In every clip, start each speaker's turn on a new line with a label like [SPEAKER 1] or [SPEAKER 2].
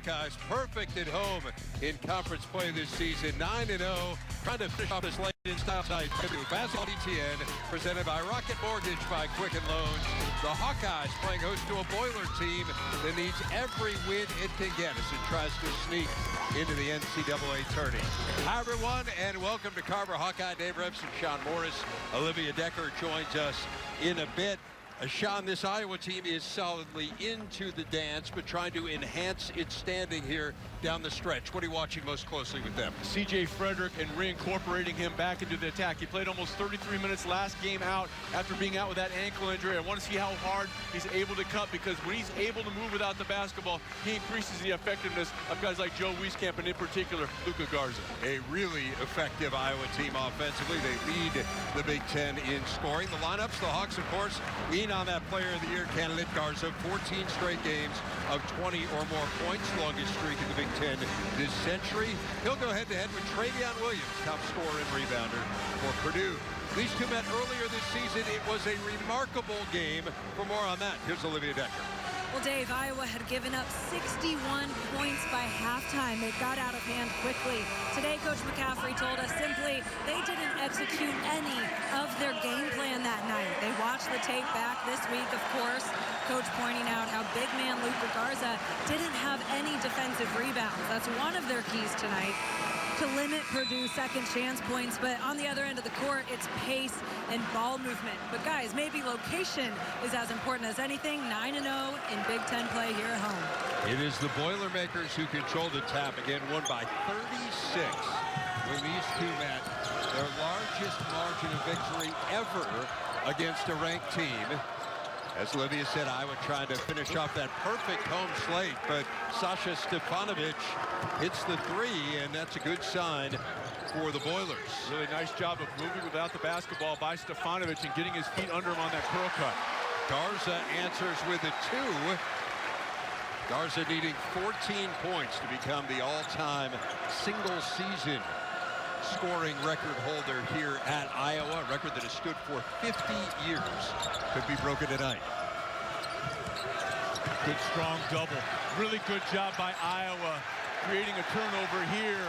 [SPEAKER 1] Hawkeyes perfect at home in conference play this season, 9-0, trying to finish off this late in style tonight. Basketball DTN, presented by Rocket Mortgage by Quicken Loans. The Hawkeyes playing host to a Boiler team that needs every win it can get as it tries to sneak into the NCAA tourney. Hi, everyone, and welcome to Carver Hawkeye. Dave Rebs and Sean Morris. Olivia Decker joins us in a bit. Sean, this Iowa team is solidly into the dance, but trying to enhance its standing here down the stretch. What are you watching most closely with them?
[SPEAKER 2] C.J. Frederick and reincorporating him back into the attack. He played almost 33 minutes last game out after being out with that ankle injury. I want to see how hard he's able to cut, because when he's able to move without the basketball, he increases the effectiveness of guys like Joe Wieskamp and in particular Luka Garza.
[SPEAKER 1] A really effective Iowa team offensively. They lead the Big Ten in scoring. The lineups, the Hawks, of course, lean on that Player of the Year candidate Garza. 14 straight games of 20 or more points, longest streak in the Big Ten this century. He'll go head-to-head with Travion Williams, top scorer and rebounder for Purdue. These two met earlier this season. It was a remarkable game. For more on that, here's Olivia Decker.
[SPEAKER 3] Well, Dave, Iowa had given up 61 points by halftime. It got out of hand quickly. Today, Coach McCaffrey told us simply they didn't execute any of their game plan that night. They watched the tape back this week, of course. Coach pointing out how big man Luka Garza didn't have any defensive rebounds. That's one of their keys tonight, to limit Purdue second chance points. But on the other end of the court, it's pace and ball movement. But guys, maybe location is as important as anything. 9-0 in Big Ten play here at home.
[SPEAKER 1] It is the Boilermakers who control the tap again, won by 36 when these two met. Their largest margin of victory ever against a ranked team. As Olivia said, Iowa trying to finish off that perfect home slate, but Sasha Stefanovic hits the three, and that's a good sign for the Boilers.
[SPEAKER 2] Really nice job of moving without the basketball by Stefanovic and getting his feet under him on that curl cut.
[SPEAKER 1] Garza answers with a two. Garza needing 14 points to become the all-time single-season scoring record holder here at Iowa, a record that has stood for 50 years. Could be broken tonight.
[SPEAKER 2] Good strong double. Really good job by Iowa creating a turnover here.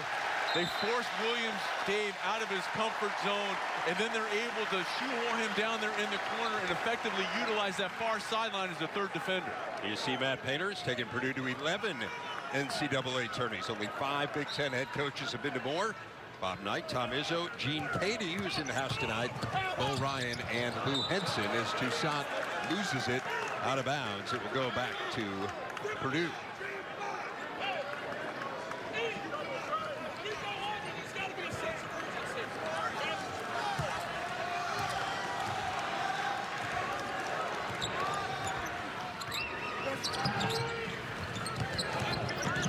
[SPEAKER 2] They forced Williams, Dave, out of his comfort zone, and then they're able to shoehorn him down there in the corner and effectively utilize that far sideline as a third defender.
[SPEAKER 1] You see Matt Painter's taking Purdue to 11 NCAA tourneys. Only 5 Big Ten head coaches have been to more. Bob Knight, Tom Izzo, Gene Cady, who's in the house tonight, Bo Ryan, and Lou Henson, as Toussaint loses it out of bounds. It will go back to Purdue.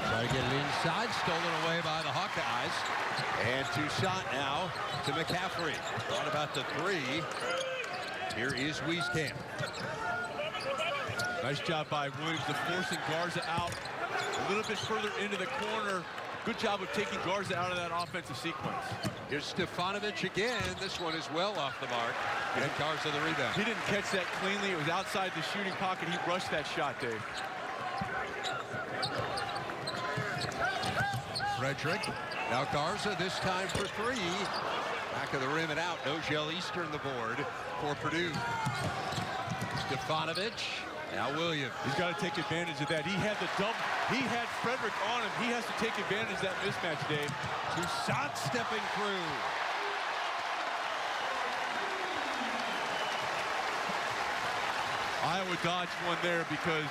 [SPEAKER 1] Try to get it inside, stolen away by the Hawkeyes. And Toussaint now to McCaffrey. Thought about the three. Here is Wieskamp.
[SPEAKER 2] Nice job by Williams to forcing Garza out a little bit further into the corner. Good job of taking Garza out of that offensive sequence.
[SPEAKER 1] Here's Stefanovic again. This one is well off the mark. And Garza the rebound.
[SPEAKER 2] He didn't catch that cleanly. It was outside the shooting pocket. He rushed that shot, Dave.
[SPEAKER 1] Frederick. Now Garza this time for three. Back of the rim and out. Nogel Eastern the board for Purdue. Stefanovic. Now Williams.
[SPEAKER 2] He's got to take advantage of that. He had the double. He had Frederick on him. He has to take advantage of that mismatch, Dave.
[SPEAKER 1] Toussaint stepping through.
[SPEAKER 2] Iowa dodged one there because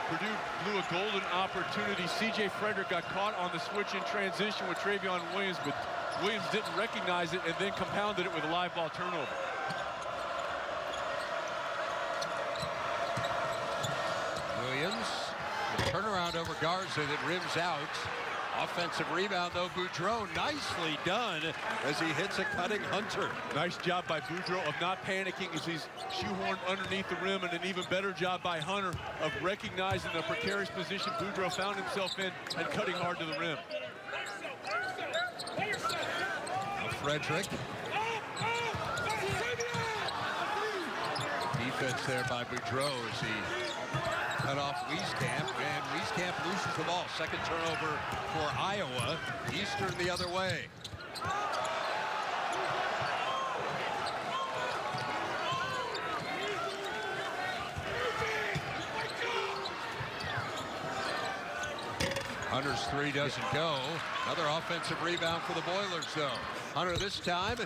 [SPEAKER 2] Purdue blew a golden opportunity. C.J. Frederick got caught on the switch in transition with Travion Williams, but Williams didn't recognize it and then compounded it with a live ball turnover.
[SPEAKER 1] Williams, the turnaround over Garza that rims out. Offensive rebound, though, Boudreau, nicely done as he hits a cutting Hunter.
[SPEAKER 2] Nice job by Boudreau of not panicking as he's shoehorned underneath the rim, and an even better job by Hunter of recognizing the precarious position Boudreau found himself in and cutting hard to the rim.
[SPEAKER 1] Now Frederick. Defense there by Boudreau as he Cut off Wieskamp, and Wieskamp loses the ball. Second turnover for Iowa. Eastern the other way. Hunter's three doesn't go. Another offensive rebound for the Boilers, though. Hunter this time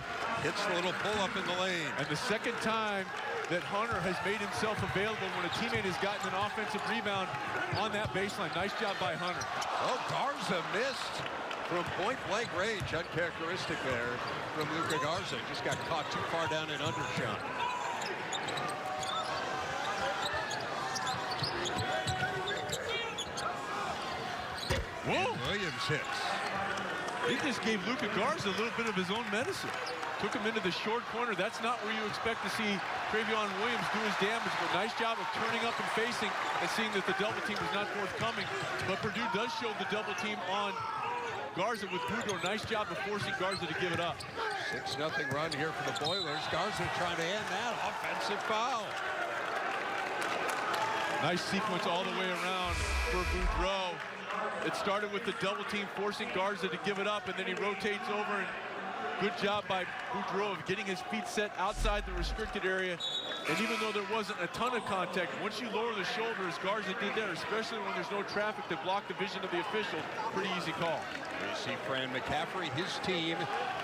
[SPEAKER 1] hits the little pull-up in the lane.
[SPEAKER 2] And the second time that Hunter has made himself available when a teammate has gotten an offensive rebound on that baseline. Nice job by Hunter.
[SPEAKER 1] Oh, Garza missed from point-blank range. Uncharacteristic there from Luka Garza. Just got caught too far down and undershot.
[SPEAKER 2] Whoa!
[SPEAKER 1] Williams hits.
[SPEAKER 2] He just gave Luka Garza a little bit of his own medicine. Took him into the short corner. That's not where you expect to see Travion Williams do his damage, but nice job of turning up and facing and seeing that the double team was not forthcoming. But Purdue does show the double team on Garza with Boudreaux. Nice job of forcing Garza to give it up.
[SPEAKER 1] 6-0 run here for the Boilers. Garza trying to end that offensive foul.
[SPEAKER 2] Nice sequence all the way around for Boudreaux. It started with the double team forcing Garza to give it up, and then he rotates over, and good job by Boudreaux of getting his feet set outside the restricted area. And even though there wasn't a ton of contact, once you lower the shoulders, Garza did there, especially when there's no traffic to block the vision of the official. Pretty easy call.
[SPEAKER 1] You see Fran McCaffrey, his team,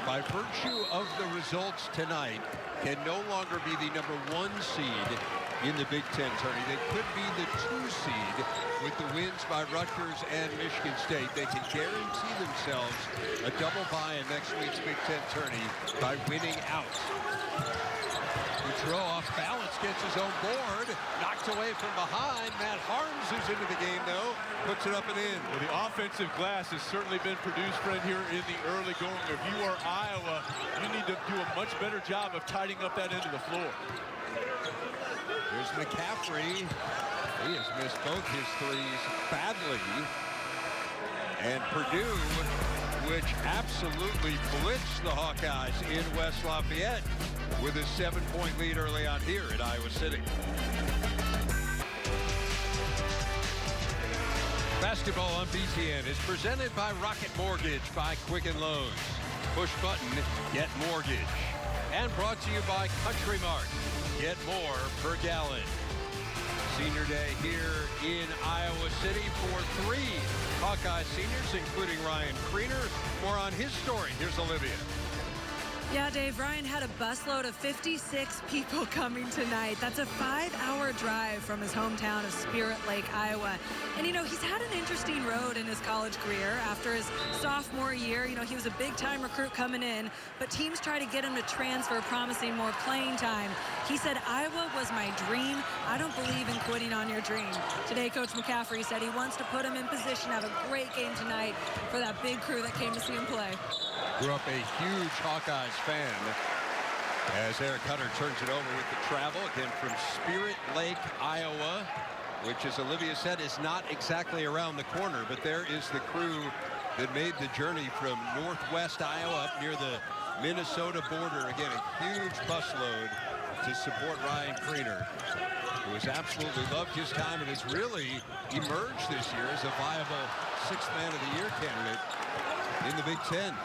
[SPEAKER 1] by virtue of the results tonight, can no longer be the #1 seed in the Big Ten tourney. They could be the 2 seed with the wins by Rutgers and Michigan State. They can guarantee themselves a double bye in next week's Big Ten tourney by winning out. Boudreaux off balance, gets his own board, knocked away from behind. Matt Harms, who's into the game though, puts it up and in.
[SPEAKER 2] Well, the offensive glass has certainly been Purdue's friend here in the early going. If you are Iowa, you need to do a much better job of tidying up that end of the floor.
[SPEAKER 1] Here's McCaffrey. He has missed both his threes badly. And Purdue, which absolutely blitzed the Hawkeyes in West Lafayette with a 7-point lead early on here at Iowa City. Basketball on BTN is presented by Rocket Mortgage by Quicken Loans. Push button, get mortgage. And brought to you by Country Mart. Get more per gallon. Senior day here in Iowa City for 3 Hawkeye seniors, including Ryan Kriener. More on his story. Here's Olivia.
[SPEAKER 3] Yeah, Dave, Ryan had a busload of 56 people coming tonight. That's a 5-hour drive from his hometown of Spirit Lake, Iowa. And, you know, he's had an interesting road in his college career. After his sophomore year, you know, he was a big-time recruit coming in, but teams try to get him to transfer, promising more playing time. He said, Iowa was my dream. I don't believe in quitting on your dream. Today, Coach McCaffrey said he wants to put him in position to have a great game tonight for that big crew that came to see him play.
[SPEAKER 1] Grew up a huge Hawkeyes fan as Eric Hunter turns it over with the travel again from Spirit Lake, Iowa, which, as Olivia said, is not exactly around the corner, but there is the crew that made the journey from northwest Iowa up near the Minnesota border. Again, a huge busload to support Ryan Kriener, who has absolutely loved his time and has really emerged this year as a viable 6th Man of the Year candidate in the Big Ten.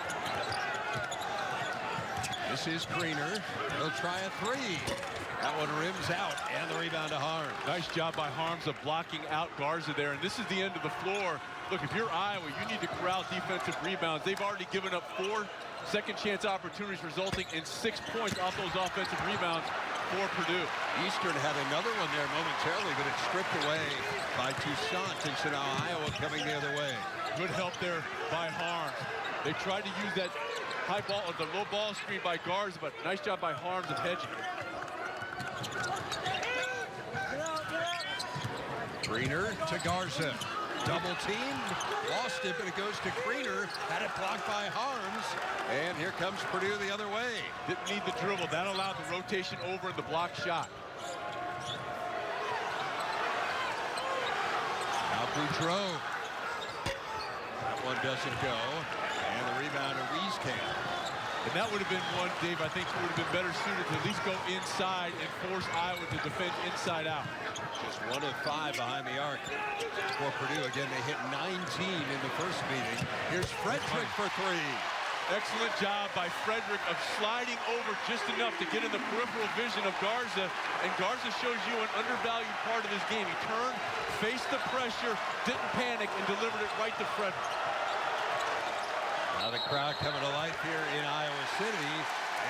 [SPEAKER 1] This is Kriener. He'll try a 3. That one rims out, and the rebound to Harms.
[SPEAKER 2] Nice job by Harms of blocking out Garza there, and this is the end of the floor. Look, if you're Iowa, you need to corral defensive rebounds. They've already given up 4 second-chance opportunities, resulting in 6 points off those offensive rebounds for Purdue.
[SPEAKER 1] Eastern had another one there momentarily, but it's stripped away by Toussaint, and so now Iowa coming the other way.
[SPEAKER 2] Good help there by Harms. They tried to use that high ball, or the low ball screen by Garza, but nice job by Harms of hedging.
[SPEAKER 1] Kriener to Garza. Double team, lost it, but it goes to Kriener. Had it blocked by Harms, and here comes Purdue the other way.
[SPEAKER 2] Didn't need the dribble. That allowed the rotation over and the block shot.
[SPEAKER 1] Now Boudreaux. That one doesn't go. And the rebound to Wieskamp.
[SPEAKER 2] And that would have been one, Dave, I think would have been better suited to at least go inside and force Iowa to defend inside out.
[SPEAKER 1] Just 1 of 5 behind the arc for Purdue. Again, they hit 19 in the first meeting. Here's Frederick for 3.
[SPEAKER 2] Excellent job by Frederick of sliding over just enough to get in the peripheral vision of Garza. And Garza shows you an undervalued part of this game. He turned, faced the pressure, didn't panic, and delivered it right to Frederick.
[SPEAKER 1] Now the crowd coming to life here in Iowa City,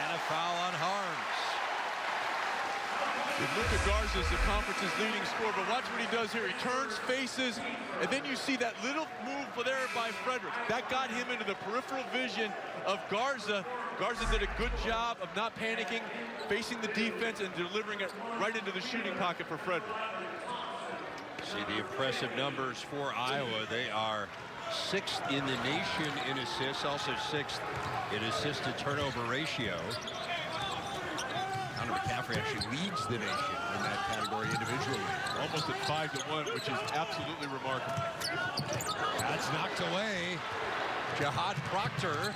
[SPEAKER 1] and a foul on Harms.
[SPEAKER 2] Luka Garza is the conference's leading scorer, but watch what he does here. He turns, faces, and then you see that little move there by Frederick. That got him into the peripheral vision of Garza. Garza did a good job of not panicking, facing the defense, and delivering it right into the shooting pocket for Frederick.
[SPEAKER 1] See the impressive numbers for Iowa. They are 6th in the nation in assists, also 6th in assist-to-turnover ratio. Connor McCaffrey actually leads the nation in that category individually.
[SPEAKER 2] Almost at 5-1, which is absolutely remarkable.
[SPEAKER 1] That's knocked away. Jihad Proctor.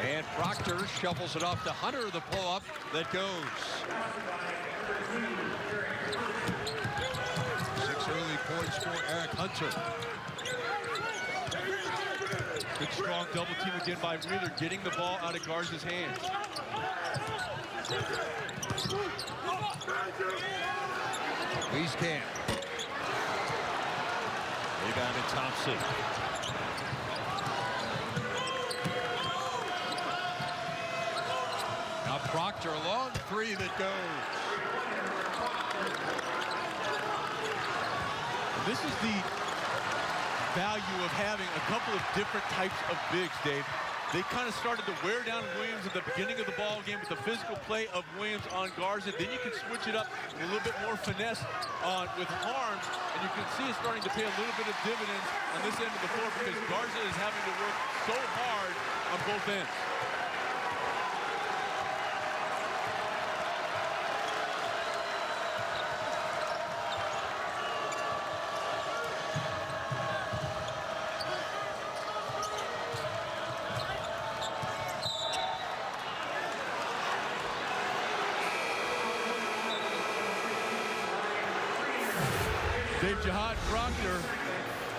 [SPEAKER 1] And Proctor shuffles it off to Hunter, the pull-up that goes. 6 early points for Eric Hunter.
[SPEAKER 2] Good strong double team again by Wheeler, getting the ball out of Garza's hands.
[SPEAKER 1] Wieskamp. Rebound to Thompson. Now Proctor, a long 3 that goes.
[SPEAKER 2] This is the value of having a couple of different types of bigs, Dave. They kind of started to wear down Williams at the beginning of the ball game with the physical play of Williams on Garza. Then you can switch it up with a little bit more finesse with Harms, and you can see it starting to pay a little bit of dividends on this end of the floor because Garza is having to work so hard on both ends. Dave, Jihad Proctor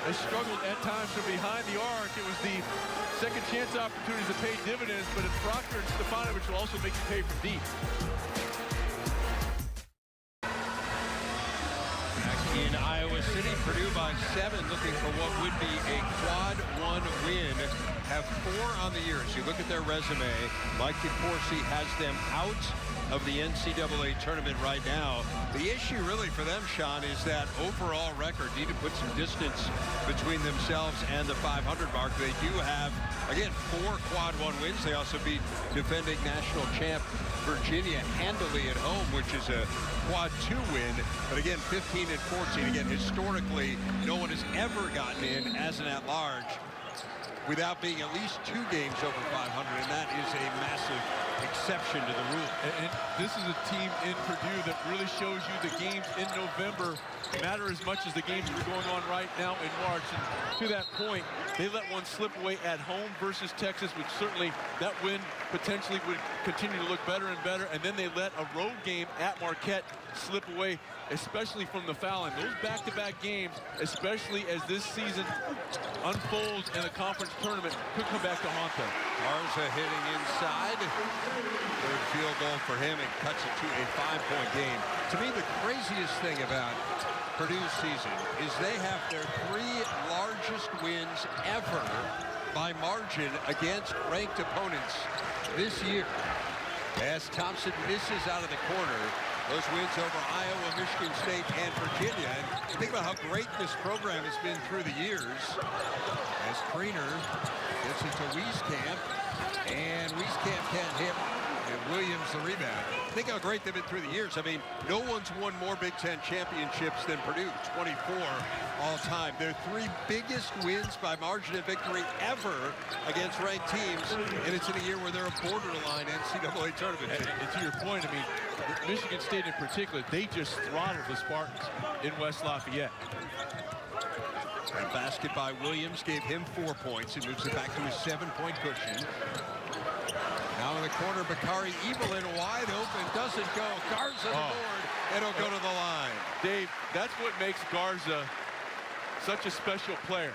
[SPEAKER 2] has struggled at times from behind the arc. It was the second chance opportunities to pay dividends, but it's Proctor and Stefanovic will also make you pay from deep.
[SPEAKER 1] Back in Iowa City, Purdue by 7, looking for what would be a quad 1 win. Have 4 on the year. As you look at their resume, Mike DeCourcy has them out of the NCAA tournament right now. The issue really for them, Sean, is that overall record. Need to put some distance between themselves and the 500 mark. They do have, again, 4 quad 1 wins. They also beat defending national champ Virginia handily at home, which is a quad 2 win. But again, 15 and 14. Again, historically, no one has ever gotten in as an at-large without being at least 2 games over 500, and that is a massive exception to the rule.
[SPEAKER 2] And this is a team in Purdue that really shows you the games in November matter as much as the games that are going on right now in March. And to that point, they let one slip away at home versus Texas, which certainly that win potentially would continue to look better and better. And then they let a road game at Marquette slip away, especially from the fouling. Those back-to-back games, especially as this season unfolds in the conference tournament, could come back to haunt them.
[SPEAKER 1] Garza hitting inside. Third field goal for him and cuts it to a 5-point game. To me, the craziest thing about Purdue's season is they have their 3 largest wins ever by margin against ranked opponents this year. As Thompson misses out of the corner, those wins over Iowa, Michigan State, and Virginia. And think about how great this program has been through the years. As Kriener gets it to Wieskamp, and Wieskamp can't hit, and Williams the rebound. Think how great they've been through the years. I mean, no one's won more Big Ten championships than Purdue, 24 all time. Their 3 biggest wins by margin of victory ever against ranked teams, and it's in a year where they're a borderline NCAA tournament team.
[SPEAKER 2] And to your point, I mean, Michigan State in particular, they just throttled the Spartans in West Lafayette.
[SPEAKER 1] A basket by Williams gave him 4 points. He moves it back to a 7-point cushion. Now the corner. Bakari Evelyn wide open. Doesn't go. Garza the board. It'll go to the line.
[SPEAKER 2] Dave, that's what makes Garza such a special player.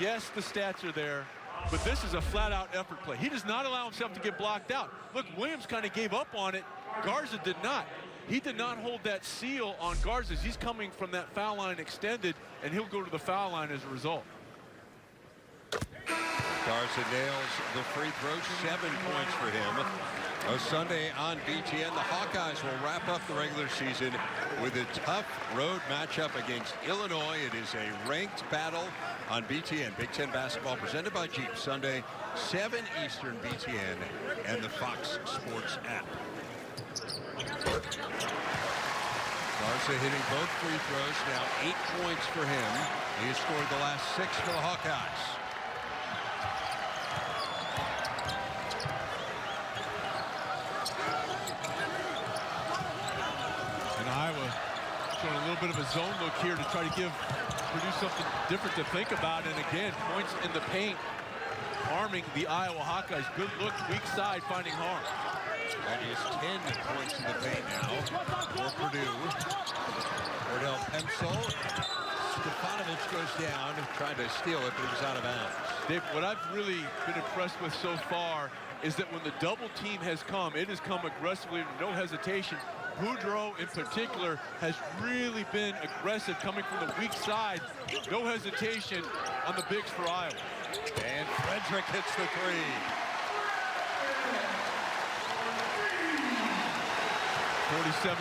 [SPEAKER 2] Yes, the stats are there, but this is a flat-out effort play. He does not allow himself to get blocked out. Look, Williams kind of gave up on it. Garza did not. He did not hold that seal on Garza. He's coming from that foul line extended, and he'll go to the foul line as a result.
[SPEAKER 1] Garza nails the free throw. 7 points for him. A Sunday on BTN. The Hawkeyes will wrap up the regular season with a tough road matchup against Illinois. It is a ranked battle on BTN. Big Ten basketball presented by Jeep. Sunday, 7 Eastern, BTN and the Fox Sports app. Garza hitting both free throws. Now 8 points for him. He has scored the last 6 for the Hawkeyes.
[SPEAKER 2] Iowa showing a little bit of a zone look here to try to give Purdue something different to think about. And again, points in the paint, harming the Iowa Hawkeyes. Good look, weak side, finding harm.
[SPEAKER 1] That is 10 points in the paint now for Purdue. Cordell Pemsel. Stefanovic goes down, trying to steal it, but it was out of bounds.
[SPEAKER 2] Dave, what I've really been impressed with so far is that when the double team has come, it has come aggressively, no hesitation. Boudreau in particular has really been aggressive coming from the weak side. No hesitation on the bigs for Iowa.
[SPEAKER 1] And Frederick hits the three.
[SPEAKER 2] 47%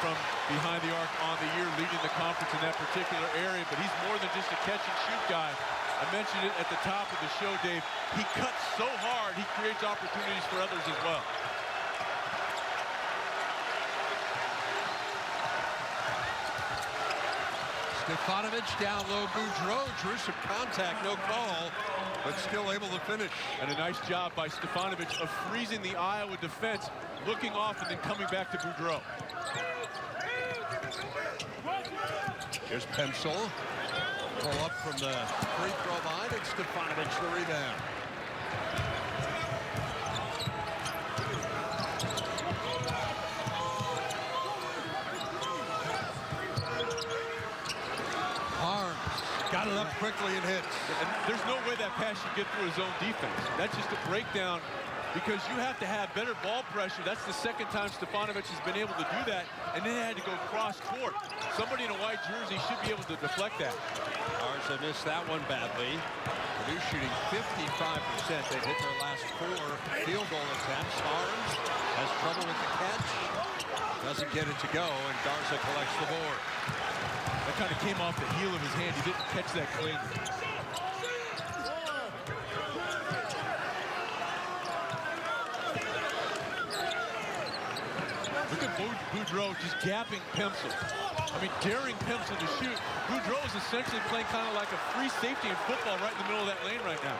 [SPEAKER 2] from behind the arc on the year, leading the conference in that particular area, but he's more than just a catch and shoot guy. I mentioned it at the top of the show, Dave. He cuts so hard, he creates opportunities for others as well.
[SPEAKER 1] Stefanovic down low. Boudreau drew some contact, no call, but still able to finish.
[SPEAKER 2] And a nice job by Stefanovic of freezing the Iowa defense, looking off and then coming back to Boudreau.
[SPEAKER 1] Here's Pemsel. Pull up from the free throw line, and Stefanovic the rebound. Got it up quickly and hits.
[SPEAKER 2] And there's no way that pass should get through his own defense. That's just a breakdown because you have to have better ball pressure. That's the second time Stefanovic has been able to do that, and then had to go cross court. Somebody in a white jersey should be able to deflect that.
[SPEAKER 1] Garza missed that one badly. Purdue shooting 55%. They've hit their last 4 field goal attempts. Arms has trouble with the catch. Doesn't get it to go, and Garza collects the board.
[SPEAKER 2] That kind of came off the heel of his hand. He didn't catch that clean. Look at Boudreau just gapping Pemsel. I mean, daring Pemsel to shoot. Boudreau is essentially playing kind of like a free safety in football right in the middle of that lane right now.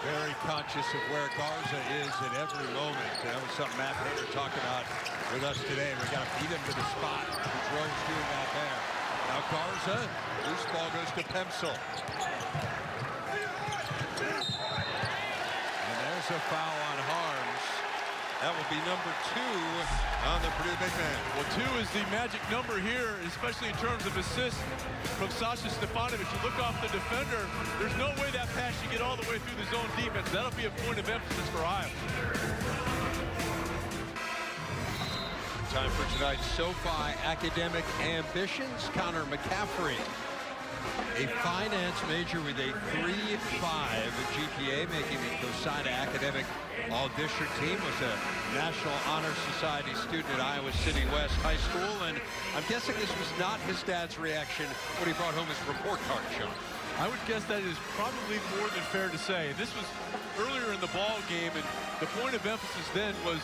[SPEAKER 1] Very conscious of where Garza is at every moment. That was something Matt Hader talked about with us today. We got to beat him to the spot. Boudreau's doing that there. Now Garza, loose ball goes to Pemsel. And there's a foul on Harms. That will be number 2 on the Purdue big man.
[SPEAKER 2] Well, 2 is the magic number here, especially in terms of assists from Sasha Stefanovic. You look off the defender, there's no way that pass should get all the way through the zone defense. That'll be a point of emphasis for Iowa.
[SPEAKER 1] Time for tonight's SoFi Academic Ambitions. Connor McCaffrey, a finance major with a 3.5 GPA, making the COSIDA Academic All-District team, was a National Honor Society student at Iowa City West High School, and I'm guessing this was not his dad's reaction when he brought home his report card, Sean.
[SPEAKER 2] I would guess that is probably more than fair to say. This was earlier in the ball game, and the point of emphasis then was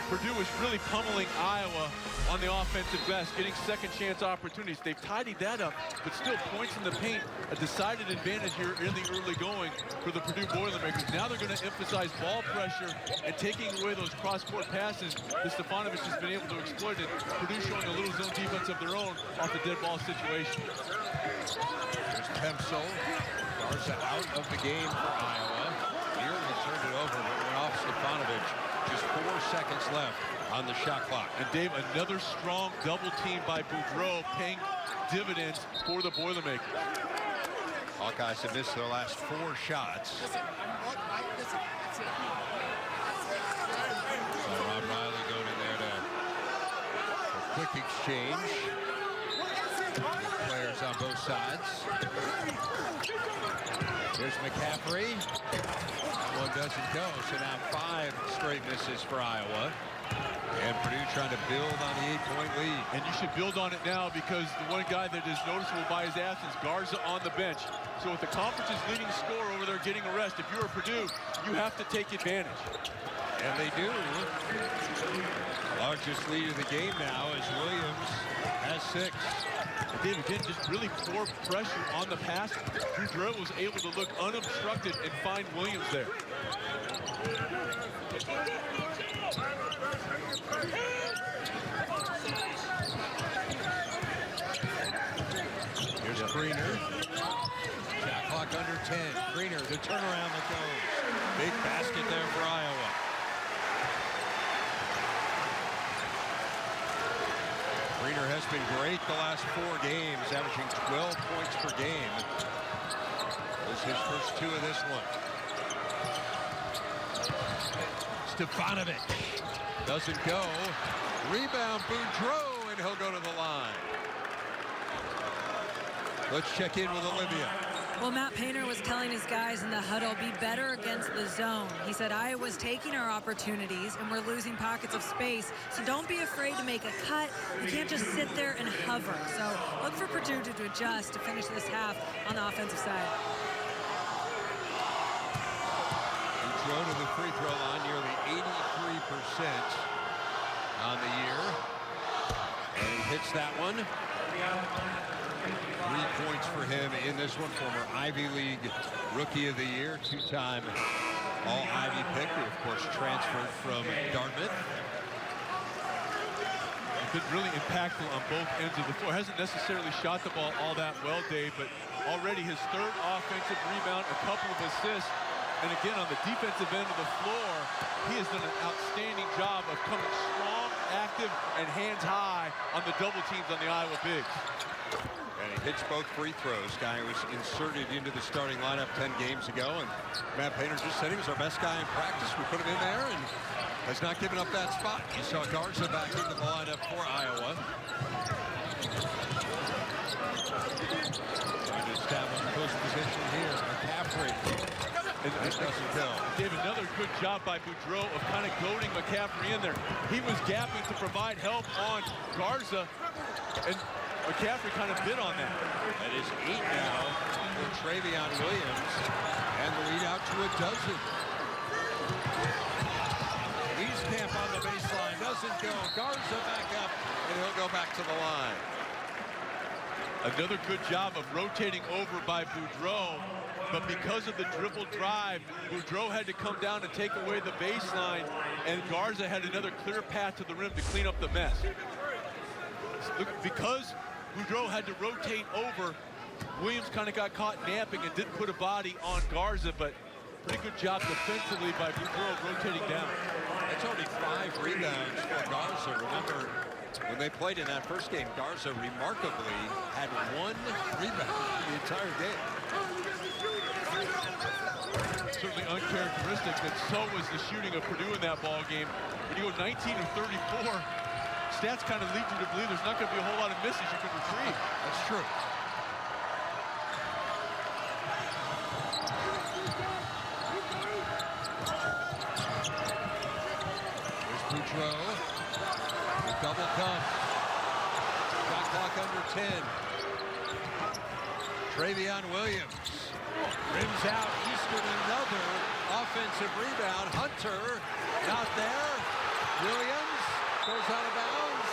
[SPEAKER 2] Purdue was really pummeling Iowa on the offensive glass, getting second chance opportunities. They've tidied that up, but still points in the paint, a decided advantage here in the early going for the Purdue Boilermakers. Now they're going to emphasize ball pressure and taking away those cross-court passes that Stefanovic has been able to exploit, and Purdue showing a little zone defense of their own off the dead ball situation.
[SPEAKER 1] There's Pemsel. Garza out of the game for Iowa. Nearly turned it over, but went off Stefanovic. Just 4 seconds left on the shot clock.
[SPEAKER 2] And Dave, another strong double team by Boudreau, paying dividends for the Boilermakers.
[SPEAKER 1] Hawkeyes have missed their last 4 shots. So Rob Riley going in there to a quick exchange. Players on both sides. Here's McCaffrey. That one doesn't go. So now 5 straight misses for Iowa. And Purdue trying to build on the 8-point lead.
[SPEAKER 2] And you should build on it now, because the one guy that is noticeable by his absence, Garza on the bench. So with the conference's leading scorer over there getting a rest, if you're a Purdue, you have to take advantage.
[SPEAKER 1] And they do. Largest lead of the game now as Williams has 6.
[SPEAKER 2] And Dave, again, just really poor pressure on the pass. Boudreau was able to look unobstructed and find Williams there.
[SPEAKER 1] Here's Greener. Shot clock under 10. Greener, the turnaround that goes. Big basket there for Iowa. Greener has been great the last 4 games, averaging 12 points per game. This is his first 2 of this one. Stefanovic doesn't go. Rebound Boudreau, and he'll go to the line. Let's check in with Olivia.
[SPEAKER 3] Well, Matt Painter was telling his guys in the huddle, be better against the zone. He said, Iowa's taking our opportunities and we're losing pockets of space. So don't be afraid to make a cut. You can't just sit there and hover. So look for Purdue to adjust to finish this half on the offensive side.
[SPEAKER 1] Boudreau to the free throw line, nearly 83% on the year. And he hits that one. 3 points for him in this one. Former Ivy League Rookie of the Year, 2-time All-Ivy pick, who of course transferred from Dartmouth.
[SPEAKER 2] Been really impactful on both ends of the floor. Hasn't necessarily shot the ball all that well, Dave, but already his 3rd offensive rebound, a couple of assists. And again, on the defensive end of the floor, he has done an outstanding job of coming strong, active, and hands high on the double teams on the Iowa bigs.
[SPEAKER 1] And he hits both free throws. Guy who was inserted into the starting lineup 10 games ago. And Matt Painter just said he was our best guy in practice. We put him in there and has not given up that spot. You saw Garza back into the lineup for Iowa. Trying to establish post position here. McCaffrey. And that doesn't go.
[SPEAKER 2] Dave, another good job by Boudreau of kind of goading McCaffrey in there. He was gapping to provide help on Garza, and McCaffrey kind of bid on that.
[SPEAKER 1] That is 8 now for Travion Williams, and the lead out to a dozen. Wieskamp on the baseline, doesn't go. Garza back up, and he'll go back to the line.
[SPEAKER 2] Another good job of rotating over by Boudreau, but because of the dribble drive, Boudreau had to come down and take away the baseline, and Garza had another clear path to the rim to clean up the mess. Look, because Boudreau had to rotate over, Williams kind of got caught napping and didn't put a body on Garza, but pretty good job defensively by Boudreau rotating down.
[SPEAKER 1] That's only 5 rebounds for Garza. Remember, when they played in that first game, Garza remarkably had 1 rebound the entire game.
[SPEAKER 2] Certainly uncharacteristic, but so was the shooting of Purdue in that ball game. When you go 19 of 34, stats kind of lead you to believe there's not going to be a whole lot of misses you can retrieve.
[SPEAKER 1] That's true. There's Boudreau. The double comes. Shot clock under 10. Travion Williams rims out. Eastern, another offensive rebound. Hunter not there. Williams goes out of bounds.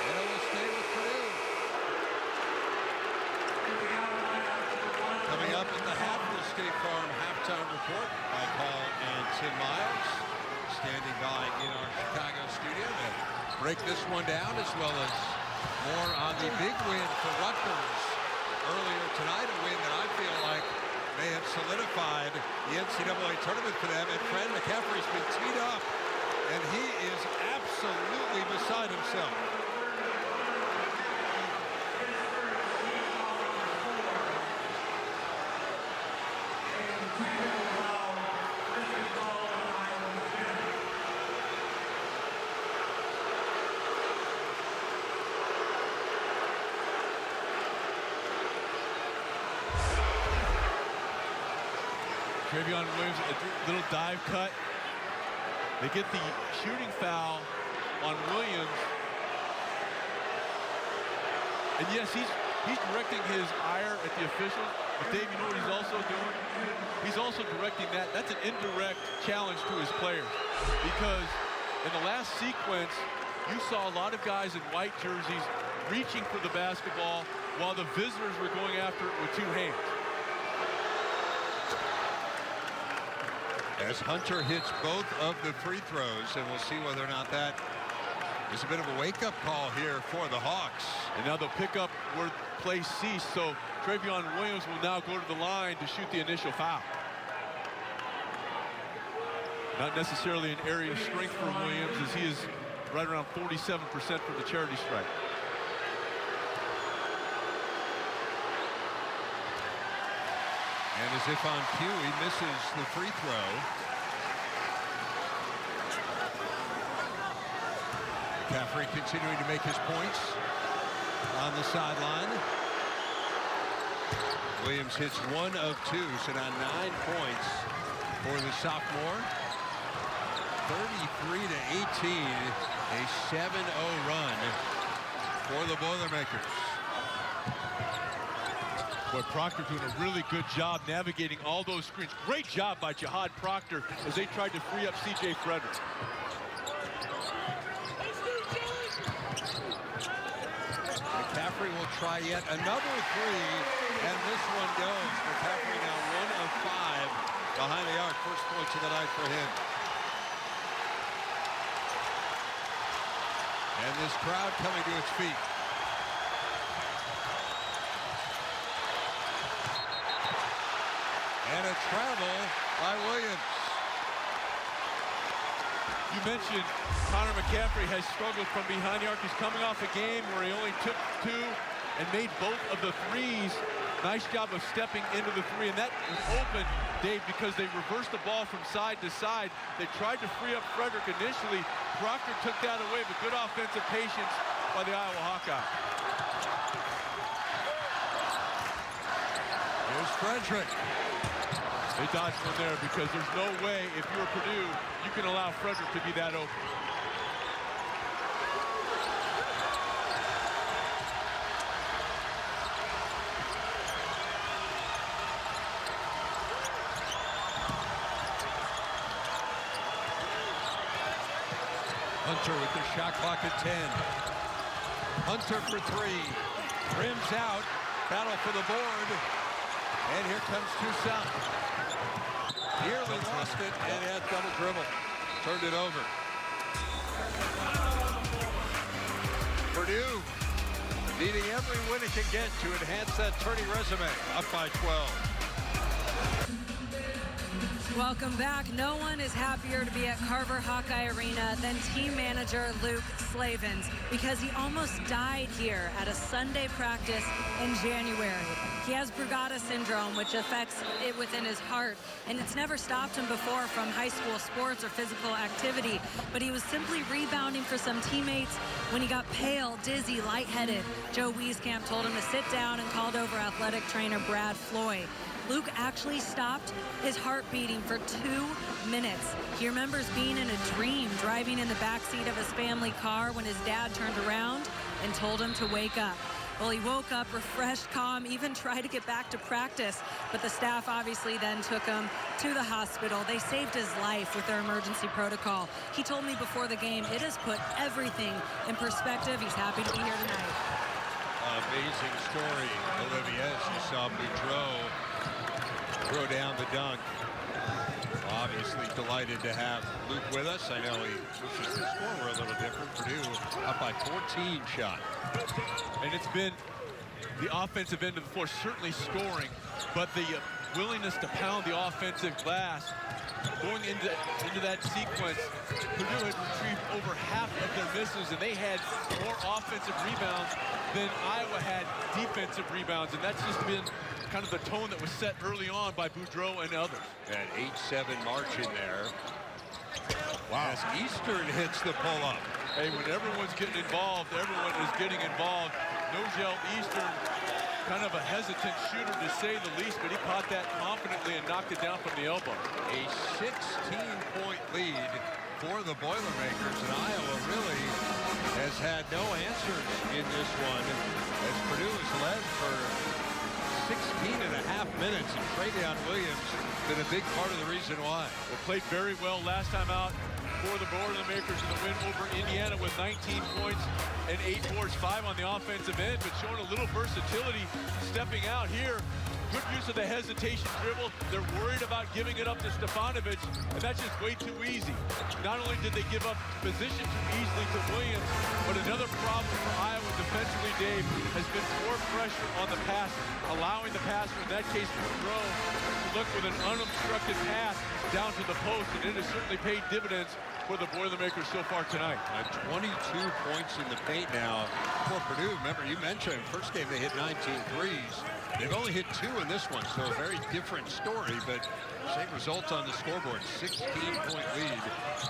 [SPEAKER 1] And it will stay with Purdue. Coming up at the Halfway State Farm halftime report by Paul and Tim Miles. Standing by in our Chicago studio to break this one down, as well as more on the big win for Rutgers earlier tonight. A win that I feel like may have solidified the NCAA tournament for them. And Fred McCaffrey's been teed up, and he is absolutely beside himself.
[SPEAKER 2] Travion Williams, a little dive cut. They get the shooting foul on Williams. And yes, he's directing his ire at the officials. But Dave, you know what he's also doing? He's also directing that. That's an indirect challenge to his players. Because in the last sequence, you saw a lot of guys in white jerseys reaching for the basketball while the visitors were going after it with two hands.
[SPEAKER 1] As Hunter hits both of the free throws, and we'll see whether or not that is a bit of a wake-up call here for the Hawks.
[SPEAKER 2] And now they'll pick up where play ceased, so Travion Williams will now go to the line to shoot the initial foul. Not necessarily an area of strength for Williams, as he is right around 47% from the charity stripe.
[SPEAKER 1] And as if on cue, he misses the free throw. McCaffrey continuing to make his points on the sideline. Williams hits 1 of 2, so now 9 points for the sophomore. 33-18, a 7-0 run for the Boilermakers.
[SPEAKER 2] Boy, Proctor doing a really good job navigating all those screens. Great job by Jihad Proctor as they tried to free up C.J. Frederick.
[SPEAKER 1] McCaffrey will try yet another three, and this one goes. McCaffrey now 1 of 5 behind the arc. First points of the night for him. And this crowd coming to its feet. And a travel by Williams.
[SPEAKER 2] You mentioned Connor McCaffrey has struggled from behind the arc. He's coming off a game where he only took 2 and made both of the threes. Nice job of stepping into the three, and that was open, Dave, because they reversed the ball from side to side. They tried to free up Frederick initially. Proctor took that away, but good offensive patience by the Iowa Hawkeyes.
[SPEAKER 1] Here's Frederick.
[SPEAKER 2] They dodged one there because there's no way, if you're Purdue, you can allow Frederick to be that open.
[SPEAKER 1] Hunter with the shot clock at 10. Hunter for 3. Rims out. Battle for the board. And here comes Toussaint. Nearly lost it and had double dribble. Turned it over. Purdue needing every win it can get to enhance that tourney resume. Up by 12.
[SPEAKER 3] Welcome back. No one is happier to be at Carver Hawkeye Arena than team manager Luke Slavens, because he almost died here at a Sunday practice in January. He has Brugada syndrome, which affects it within his heart, and it's never stopped him before from high school sports or physical activity, but he was simply rebounding for some teammates when he got pale, dizzy, lightheaded. Joe Wieskamp told him to sit down and called over athletic trainer Brad Floyd. Luke actually stopped his heart beating for 2 minutes. He remembers being in a dream, driving in the backseat of his family car when his dad turned around and told him to wake up. Well, he woke up refreshed, calm, even tried to get back to practice, but the staff obviously then took him to the hospital. They saved his life with their emergency protocol. He told me before the game, it has put everything in perspective. He's happy to be here tonight.
[SPEAKER 1] Amazing story, Olivia, as you saw Boudreau throw down the dunk. Obviously delighted to have Luke with us. I know he wishes the score were a little different. Purdue up by 14 shot.
[SPEAKER 2] And it's been the offensive end of the floor, certainly scoring, but the willingness to pound the offensive glass. Going into that sequence, Purdue had retrieved over half of their misses, and they had more offensive rebounds than Iowa had defensive rebounds, and that's just been kind of the tone that was set early on by Boudreau and others.
[SPEAKER 1] That 8-7 march in there. Wow. As Eastern hits the pull-up.
[SPEAKER 2] Hey, when everyone's getting involved, everyone is getting involved. Nogel Eastern, kind of a hesitant shooter to say the least, but he caught that confidently and knocked it down from the elbow.
[SPEAKER 1] A 16-point lead for the Boilermakers, and Iowa really has had no answers in this one, as Purdue has led for 16 and a half minutes, and Travion Williams been a big part of the reason why.
[SPEAKER 2] Well, played very well last time out for the Boilermakers in the win over Indiana with 19 points and 8 boards, 5 on the offensive end, but showing a little versatility stepping out here. Good use of the hesitation dribble. They're worried about giving it up to Stefanovic, and that's just way too easy. Not only did they give up position too easily to Williams, but another problem for Iowa defensively, Dave, has been more pressure on the passer, allowing the passer, in that case Boudreau, to look with an unobstructed pass down to the post, and it has certainly paid dividends for the Boilermakers so far tonight.
[SPEAKER 1] 22 points in the paint now for Purdue. Remember, you mentioned first game they hit 19 threes. They've only hit 2 in this one, so a very different story, but same results on the scoreboard. 16-point lead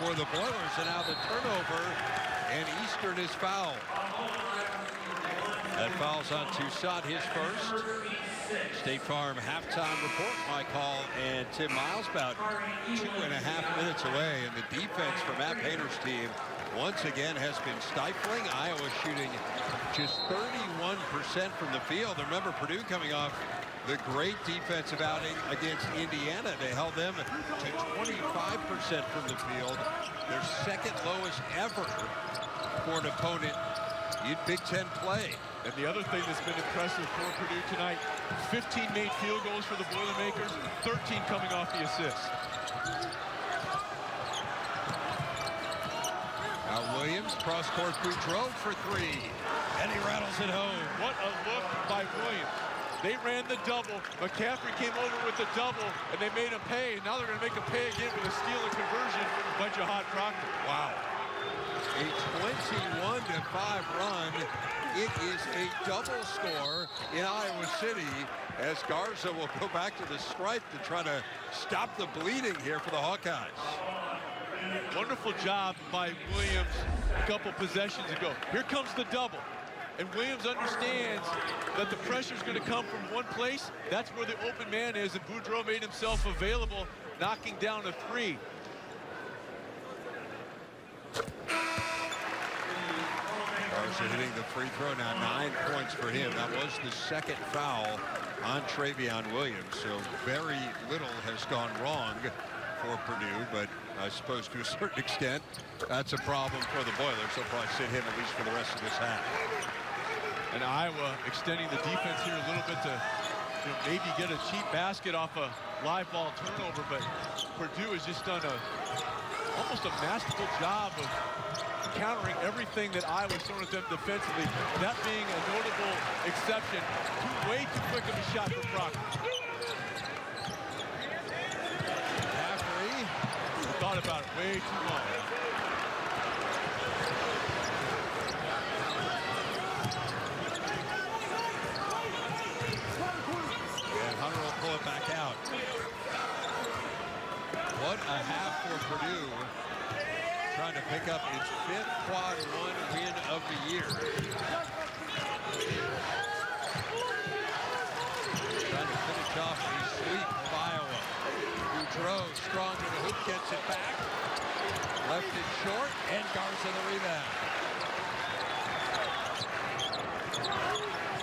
[SPEAKER 1] for the Boilers, and now the turnover, and Eastern is fouled. That foul's on Toussaint, his first. State Farm halftime report, my call, and Tim Miles about 2.5 minutes away, and the defense for Matt Painter's team once again has been stifling. Iowa shooting just 31% from the field. Remember, Purdue coming off the great defensive outing against Indiana. They held them to 25% from the field, their second lowest ever for an opponent in Big Ten play.
[SPEAKER 2] And the other thing that's been impressive for Purdue tonight, 15 made field goals for the Boilermakers, 13 coming off the assists.
[SPEAKER 1] Now Williams, cross-court Boudreau for 3, and he rattles it home.
[SPEAKER 2] What a look by Williams. They ran the double. McCaffrey came over with the double, and they made him pay. And now they're going to make him pay again with a steal and conversion by Jahad Proctor.
[SPEAKER 1] Wow. A 21-5 run. It is a double score in Iowa City, as Garza will go back to the stripe to try to stop the bleeding here for the Hawkeyes.
[SPEAKER 2] Wonderful job by Williams a couple possessions ago. Here comes the double. And Williams understands that the pressure is going to come from one place. That's where the open man is, and Boudreau made himself available, knocking down a 3.
[SPEAKER 1] Garza hitting the free throw now, 9 points for him. That was the second foul on Travion Williams, so very little has gone wrong for Purdue, but I suppose to a certain extent that's a problem for the Boilers. They'll probably sit him at least for the rest of this half.
[SPEAKER 2] And Iowa extending the defense here a little bit to maybe get a cheap basket off a live ball turnover, but Purdue has just done almost a masterful job of countering everything that Iowa's thrown at them defensively. That being a notable exception. Way too quick of a shot for Proctor.
[SPEAKER 1] McCaffrey
[SPEAKER 2] thought about it way too long.
[SPEAKER 1] And Hunter will pull it back out. What a half for Purdue. Trying to pick up its 5th quad 1 win of the year. Trying to finish off a sweep of Iowa. Boudreau strong to the hoop, gets it back. Left it short, and Garza the rebound.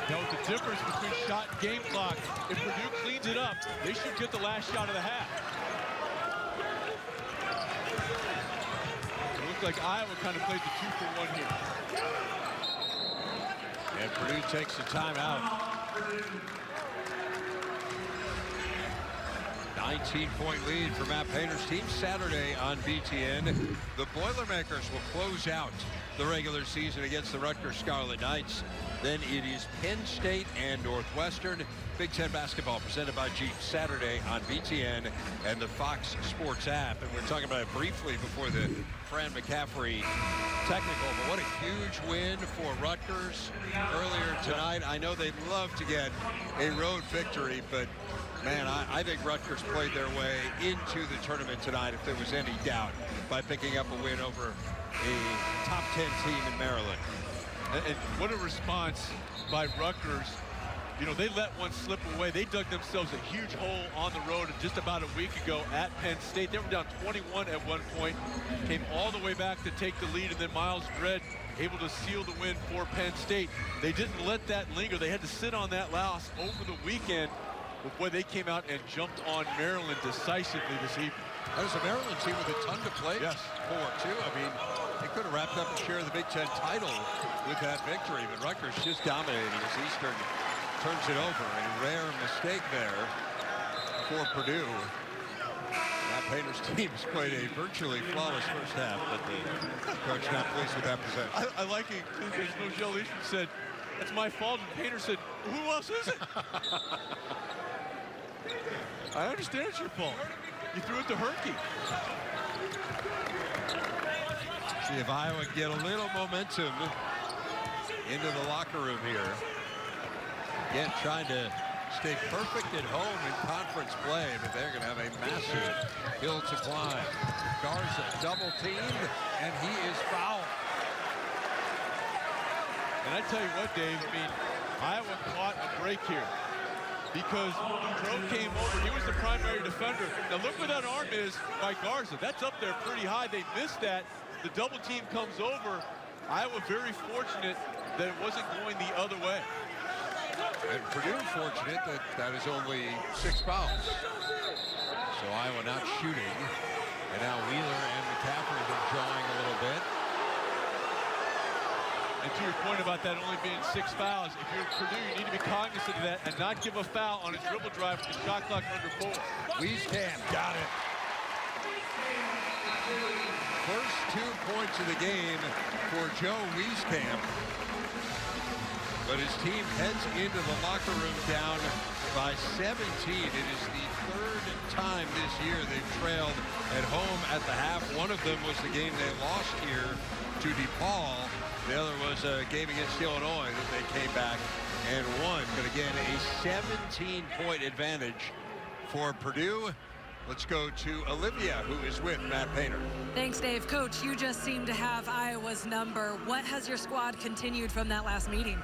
[SPEAKER 2] Now, the difference between shot and game clock, if Purdue cleans it up, they should get the last shot of the half. It looked like Iowa kind of played the 2-for-1 here.
[SPEAKER 1] And Purdue takes a timeout. 19-point lead for Matt Painter's team Saturday on BTN. The Boilermakers will close out the regular season against the Rutgers Scarlet Knights Then it is Penn State and Northwestern. Big Ten basketball presented by Jeep, Saturday on BTN and the Fox Sports app. And we're talking about it briefly before the Fran McCaffrey technical, but what a huge win for Rutgers earlier tonight. I know they'd love to get a road victory, but man, I think Rutgers played their way into the tournament tonight, if there was any doubt, by picking up a win over a top 10 team in Maryland.
[SPEAKER 2] And what a response by Rutgers. You know, they let one slip away. They dug themselves a huge hole on the road just about a week ago at Penn State. They were down 21 at one point, came all the way back to take the lead, and then Miles Dredd able to seal the win for Penn State. They didn't let that linger. They had to sit on that loss over the weekend. But boy, they came out and jumped on Maryland decisively this evening.
[SPEAKER 1] That was a Maryland team with a ton to play for, too. I mean, they could have wrapped up a share of the Big Ten title with that victory, but Rutgers just dominating as Eastern turns it over. A rare mistake there for Purdue. Matt Painter's team has played a virtually flawless first half, but the coach not pleased with that possession.
[SPEAKER 2] I like it because Mojelle Eastern said, "That's my fault," and Painter said, "Who else is it?" I understand it's your fault. You threw it to Herky.
[SPEAKER 1] See if Iowa can get a little momentum into the locker room here. Again, trying to stay perfect at home in conference play, but they're going to have a massive hill to climb. Garza double teamed, and he is fouled.
[SPEAKER 2] And I tell you what, Dave, I mean, Iowa caught a break here because Crow came over. He was the primary defender. Now look where that arm is by Garza. That's up there pretty high. They missed that. The double team comes over. Iowa very fortunate that it wasn't going the other way.
[SPEAKER 1] And Purdue fortunate that that is only 6 fouls. So Iowa not shooting. And now Wheeler and McCaffrey are drawing a little bit.
[SPEAKER 2] And to your point about that only being 6 fouls, if you're Purdue, you need to be cognizant of that and not give a foul on a dribble drive with the shot clock under 4.
[SPEAKER 1] Wieskamp got it. First 2 points of the game for Joe Wieskamp. But his team heads into the locker room down by 17. It is the 3rd time this year they've trailed at home at the half. One of them was the game they lost here to DePaul. The other was a game against Illinois that they came back and won. But again, a 17-point advantage for Purdue. Let's go to Olivia, who is with Matt Painter.
[SPEAKER 3] Thanks, Dave. Coach, you just seem to have Iowa's number. What has your squad continued from that last meeting?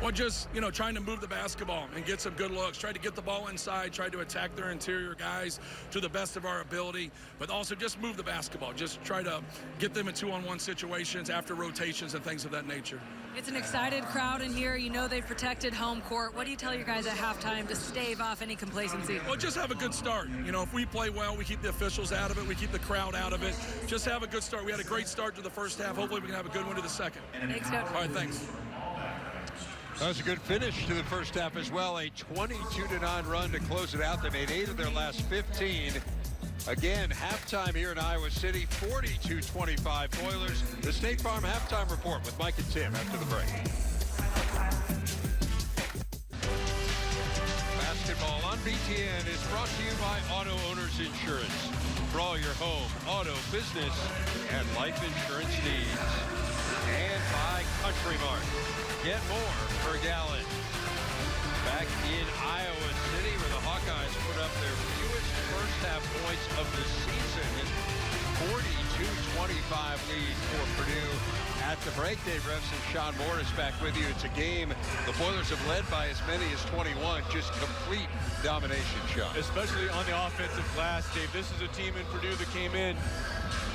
[SPEAKER 4] Well, just, you know, trying to move the basketball and get some good looks, try to get the ball inside, try to attack their interior guys to the best of our ability, but also just move the basketball. Just try to get them in 2-on-1 situations after rotations and things of that nature.
[SPEAKER 3] It's an excited crowd in here. You know they've protected home court. What do you tell your guys at halftime to stave off any complacency?
[SPEAKER 4] Well, just have a good start. You know, if we play well, we keep the officials out of it, we keep the crowd out of it. Just have a good start. We had a great start to the first half. Hopefully we can have a good one to the second.
[SPEAKER 3] Thanks, Coach.
[SPEAKER 4] All right, thanks.
[SPEAKER 1] That was a good finish to the first half as well. A 22-9 run to close it out. They made 8 of their last 15. Again, halftime here in Iowa City, 42-25 Boilers. The State Farm halftime report with Mike and Tim after the break. Basketball on BTN is brought to you by Auto Owners Insurance. For all your home, auto, business, and life insurance needs. And by Country Mart. Get more per gallon. Back in Iowa City, where the Hawkeyes put up their fewest first half points of the season. 42-25 lead for Purdue. At the break, Dave Refs and Sean Morris back with you. It's a game the Boilers have led by as many as 21. Just complete domination, Sean.
[SPEAKER 2] Especially on the offensive glass, Dave. This is a team in Purdue that came in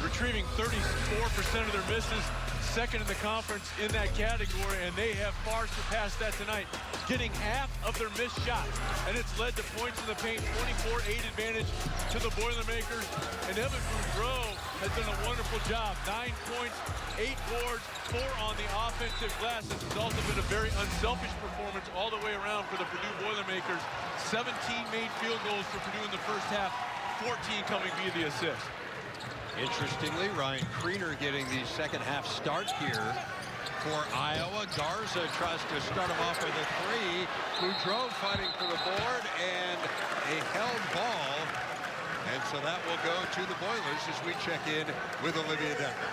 [SPEAKER 2] retrieving 34% of their misses. Second in the conference in that category, and they have far surpassed that tonight, getting half of their missed shots, and it's led to points in the paint, 24-8 advantage to the Boilermakers, and Evan Boudreau has done a wonderful job, 9 points, 8 boards, 4 on the offensive glass. This has also been a very unselfish performance all the way around for the Purdue Boilermakers. 17 made field goals for Purdue in the first half, 14 coming via the assist.
[SPEAKER 1] Interestingly, Ryan Kriener getting the second half start here for Iowa. Garza tries to start him off with a three. Boudreau fighting for the board and a held ball. And so that will go to the Boilers as we check in with Olivia Denver.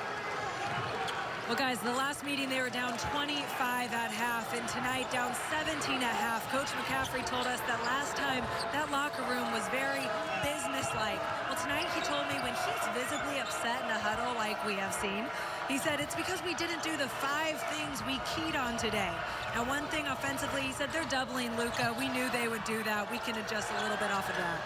[SPEAKER 3] Well, guys, the last meeting they were down 25 at half, and tonight down 17 at half. Coach McCaffrey told us that last time that locker room was very businesslike. Well, tonight he told me when he's visibly upset in a huddle like we have seen, he said it's because we didn't do the 5 things we keyed on today. Now, one thing offensively, he said they're doubling Luka. We knew they would do that. We can adjust a little bit off of that.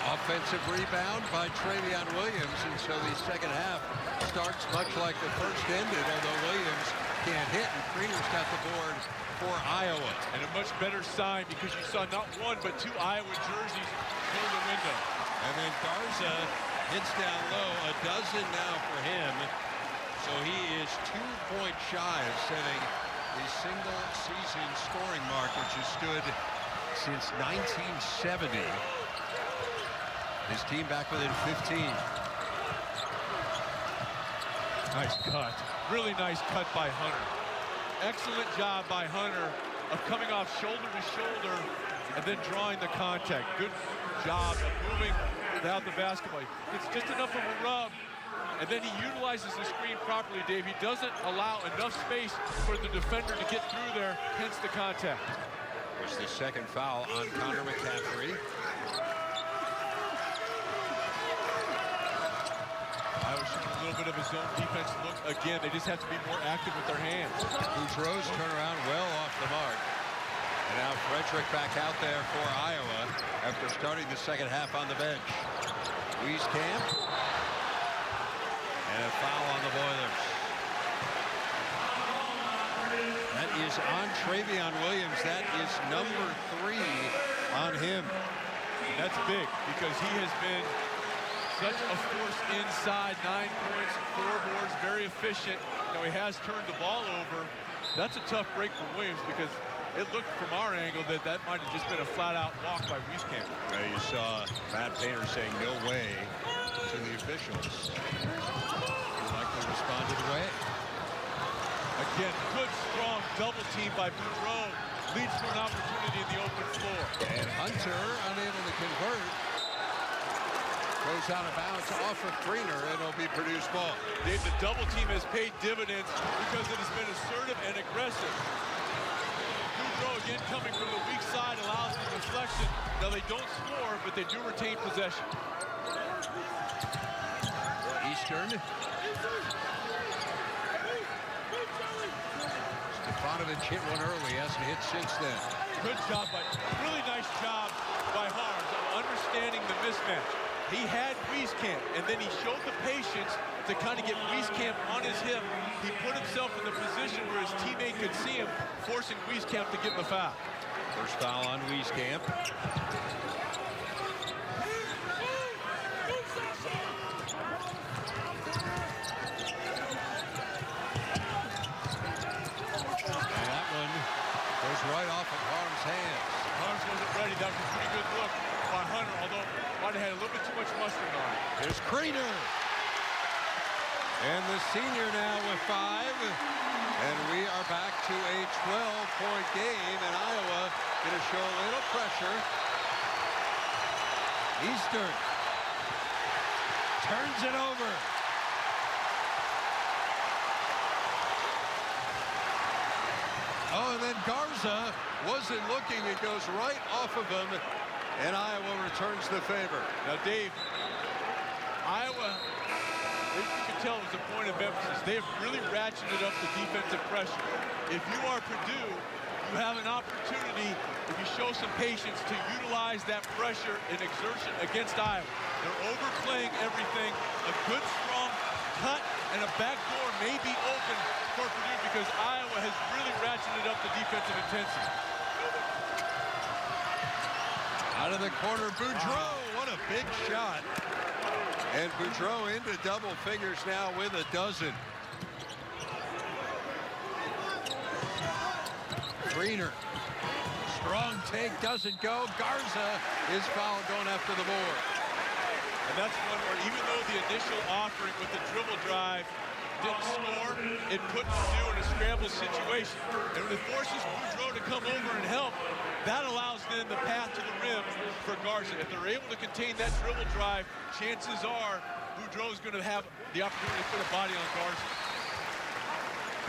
[SPEAKER 1] Offensive rebound by Travion Williams, and so the second half starts much like the first ended, although Williams can't hit, and Kriener's got the board for Iowa.
[SPEAKER 2] And a much better sign because you saw not 1 but 2 Iowa jerseys through the window.
[SPEAKER 1] And then Garza hits down low, a dozen now for him, so he is 2 points shy of setting the single season scoring mark, which has stood since 1970. His team back within 15.
[SPEAKER 2] Nice cut. Really nice cut by Hunter. Excellent job by Hunter of coming off shoulder to shoulder and then drawing the contact. Good job of moving without the basketball. It's just enough of a rub, and then he utilizes the screen properly, Dave. He doesn't allow enough space for the defender to get through there, hence the contact.
[SPEAKER 1] There's the second foul on Connor McCaffrey.
[SPEAKER 2] A little bit of a zone defense look again. They just have to be more active with their hands.
[SPEAKER 1] Boudreau's turnaround well off the mark. And now Frederick back out there for Iowa after starting the second half on the bench. Wieskamp. And a foul on the Boilers. That is on Travion Williams. That is number 3 on him.
[SPEAKER 2] That's big because he has been such a force inside. 9 points, 4 boards, very efficient. Now he has turned the ball over. That's a tough break for Williams because it looked from our angle that that might have just been a flat-out walk by Wieskamp.
[SPEAKER 1] You saw Matt Painter saying no way to the officials. He likely responded away.
[SPEAKER 2] Again, good, strong double team by Boudreau. Leads to an opportunity in the open floor.
[SPEAKER 1] And Hunter unable to convert. Goes out of bounds off of Kriener, and it'll be Purdue's ball.
[SPEAKER 2] Dave, the double team has paid dividends because it has been assertive and aggressive. Boudreau again coming from the weak side allows the deflection. Now they don't score, but they do retain possession.
[SPEAKER 1] Eastern. Stefanovic hit one early, hasn't hit since then.
[SPEAKER 2] Good job, really nice job by Harms of understanding the mismatch. He had Wieskamp, and then he showed the patience to kind of get Wieskamp on his hip. He put himself in the position where his teammate could see him, forcing Wieskamp to get the foul.
[SPEAKER 1] First foul on Wieskamp. And that one goes right off of Harms' hands.
[SPEAKER 2] Harms wasn't ready. That was a pretty good look by Hunter, although might have had a little bit too much mustard on it.
[SPEAKER 1] Here's Kriener. And the senior now with 5. And we are back to a 12-point game, and Iowa going to show a little pressure. Eastern turns it over. Oh, and then Garza wasn't looking. It goes right off of him, and Iowa returns the favor.
[SPEAKER 2] Now, Dave, Iowa, you can tell it was a point of emphasis. They have really ratcheted up the defensive pressure. If you are Purdue, you have an opportunity, if you show some patience, to utilize that pressure and exertion against Iowa. They're overplaying everything. A good, strong cut and a backdoor may be open for Purdue because Iowa has really ratcheted up the defensive intensity.
[SPEAKER 1] Out of the corner, Boudreau. What a big shot. And Boudreau into double figures now with a dozen. Kriener. Strong take, doesn't go. Garza is fouled going after the board.
[SPEAKER 2] And that's one where even though the initial offering with the dribble drive didn't score, it put Purdue in a scramble situation. And when it forces Boudreau to come over and help, that allows then the path to the rim for Garza. If they're able to contain that dribble drive, chances are Boudreau is going to have the opportunity to put a body on Garza.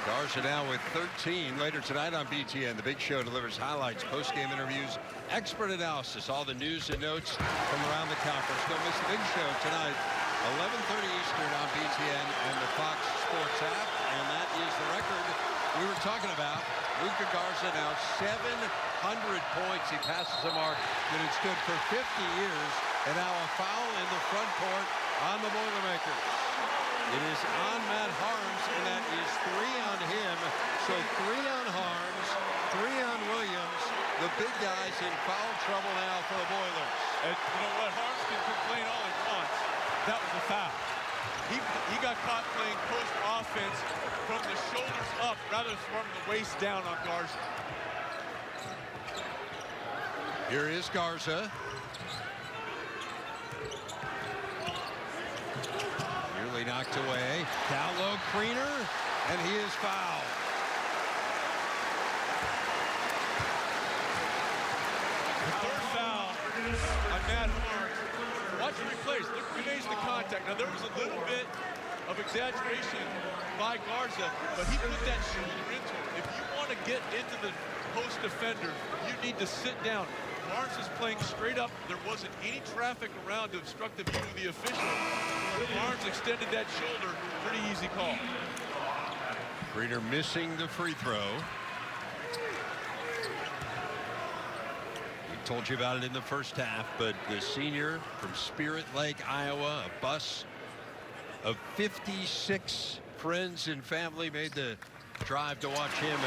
[SPEAKER 1] Garza now with 13. Later tonight on BTN, The Big Show delivers highlights, post-game interviews, expert analysis, all the news and notes from around the conference. Don't miss The Big Show tonight, 11:30 Eastern on BTN and the Fox Sports app. And that is the record we were talking about. Luka Garza now 700 points. He passes a mark that had stood for 50 years. And now a foul in the front court on the Boilermakers. It is on Matt Harms, and that is 3 on him. So 3 on Harms, 3 on Williams. The big guys in foul trouble now for the Boilers.
[SPEAKER 2] And you know what? Harms can complain all he wants. That was a foul. He got caught playing post offense from the shoulders up rather than from the waist down on Garza.
[SPEAKER 1] Here is Garza. Nearly knocked away. Down low, Kriener, and he is fouled.
[SPEAKER 2] The third foul on Matt Harms. Watch the replays. Look who remains the contact. Now, there was a little bit of exaggeration by Garza, but he put that shoulder into him. If you want to get into the post defender, you need to sit down. Barnes is playing straight up. There wasn't any traffic around to obstruct the view of the official. Barnes extended that shoulder. Pretty easy call.
[SPEAKER 1] Kriener missing the free throw. We told you about it in the first half, but the senior from Spirit Lake, Iowa, a bus of 56 friends and family made the drive to watch him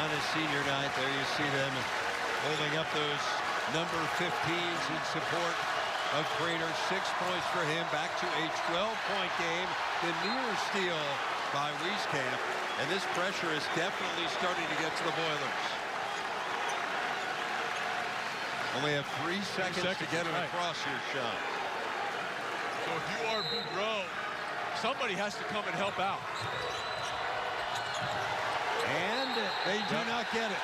[SPEAKER 1] on his senior night. There you see them holding up those number 15s in support of Kriener. 6 points for him. Back to a 12-point game. The near steal by Wieskamp. And this pressure is definitely starting to get to the Boilers. Only have 3 seconds to get it across your shot.
[SPEAKER 2] So if you are Boudreau, somebody has to come and help out.
[SPEAKER 1] And they do not get it.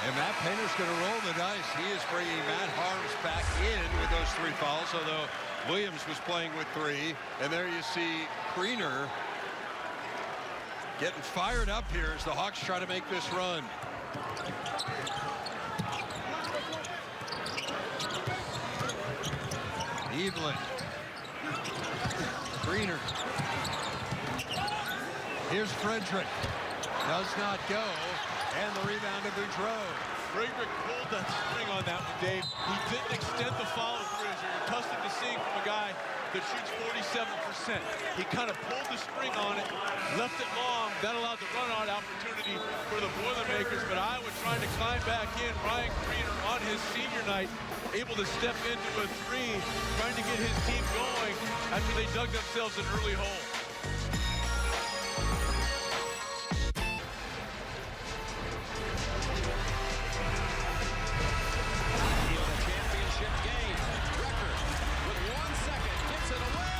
[SPEAKER 1] And Matt Painter's going to roll the dice. He is bringing Matt Harms back in with those 3 fouls, although Williams was playing with 3. And there you see Kriener getting fired up here as the Hawks try to make this run. Evelyn. Kriener. Here's Frederick. Does not go. And the rebound to Boudreau.
[SPEAKER 2] Frederick pulled that string on that one, Dave. He didn't extend the follow-through as you're accustomed to seeing from a guy that shoots 47%. He kind of pulled the string on it, left it long. That allowed the run-out opportunity for the Boilermakers, but Iowa trying to climb back in. Ryan Kriener on his senior night, able to step into a 3, trying to get his team going after they dug themselves an early hole.
[SPEAKER 5] With 1 second, gets it away.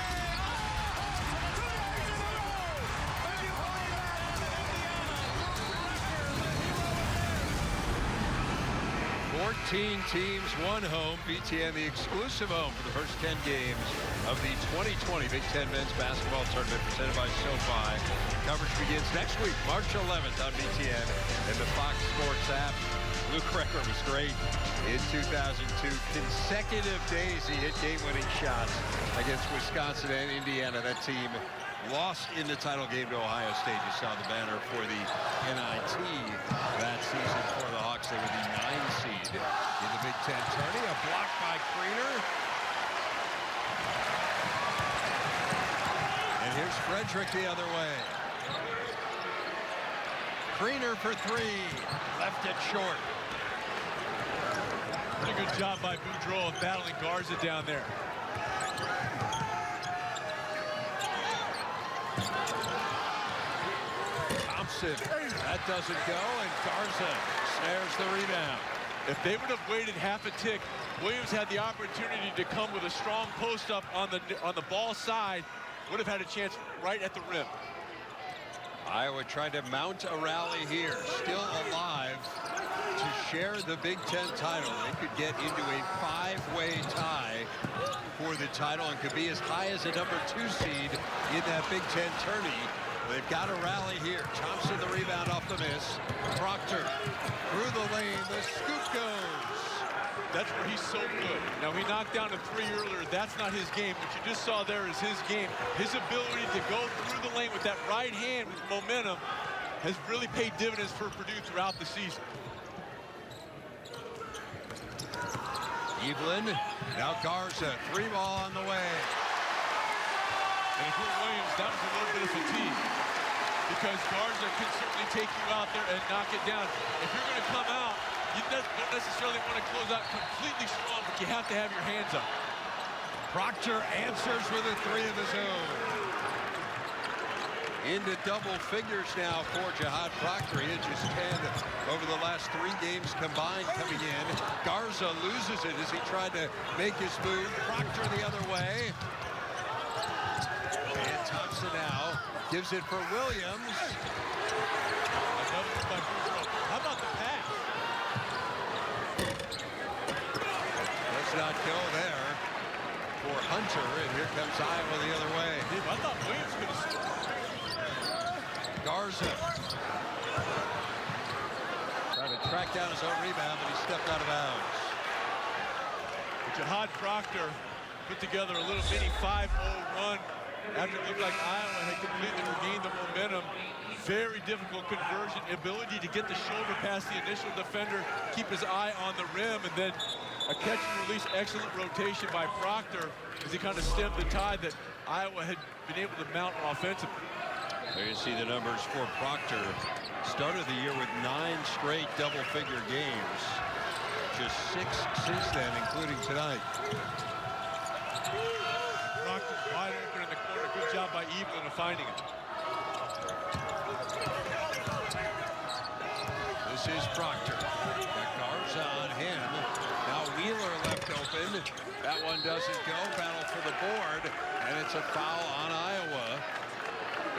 [SPEAKER 1] 14 teams, 1 home. BTN, the exclusive home for the first 10 games of the 2020 Big Ten Men's Basketball Tournament presented by SoFi. Coverage begins next week, March 11th on BTN and the Fox Sports app. Luke Recker was great in 2002. Consecutive days he hit game-winning shots against Wisconsin and Indiana. That team lost in the title game to Ohio State. You saw the banner for the NIT that season for the Hawks. They were the 9 seed in the Big Ten tourney. A block by Kriener. And here's Frederick the other way. Kriener for 3. Left it short.
[SPEAKER 2] Pretty good job by Boudreau of battling Garza down there.
[SPEAKER 1] Thompson. That doesn't go, and Garza snares the rebound.
[SPEAKER 2] If they would have waited half a tick, Williams had the opportunity to come with a strong post up on the ball side, would have had a chance right at the rim.
[SPEAKER 1] Iowa tried to mount a rally here, still alive to share the Big Ten title. They could get into a 5-way tie for the title and could be as high as a #2 seed in that Big Ten tourney. They've got a rally here. Thompson the rebound off the miss. Proctor through the lane. The scoop goes.
[SPEAKER 2] That's where he's so good. Now, he knocked down a 3 earlier. That's not his game. What you just saw there is his game. His ability to go through the lane with that right hand with momentum has really paid dividends for Purdue throughout the season.
[SPEAKER 1] Evelyn, now Garza, 3-ball on the way.
[SPEAKER 2] And if you're Williams, that was a little bit of fatigue, because Garza can certainly take you out there and knock it down. If you're going to come out, you don't necessarily want to close out completely strong, but you have to have your hands up.
[SPEAKER 1] Proctor answers with a 3 of his own. Into double figures now for Jihad Proctor. He hits 10 over the last 3 games combined coming in. Garza loses it as he tried to make his move. Proctor the other way. And Thompson now gives it for Williams.
[SPEAKER 2] How about the pass?
[SPEAKER 1] Does not go there for Hunter, and here comes Iowa the other way.
[SPEAKER 2] I thought Williams could have.
[SPEAKER 1] Garza trying to track down his own rebound, but he stepped out of bounds.
[SPEAKER 2] Jihad Proctor put together a little mini 5-0 run after it looked like Iowa had completely regained the momentum. Very difficult conversion, ability to get the shoulder past the initial defender, keep his eye on the rim, and then a catch and release, excellent rotation by Proctor as he kind of stemmed the tide that Iowa had been able to mount offensively.
[SPEAKER 1] There you see the numbers for Proctor. Started the year with 9 straight double-figure games. Just 6 since then, including tonight.
[SPEAKER 2] Proctor's wide open in the corner. Good job by Evelyn of finding him.
[SPEAKER 1] This is Proctor. Got Garza on him. Now Wheeler left open. That one doesn't go. Battle for the board. And it's a foul on Iowa,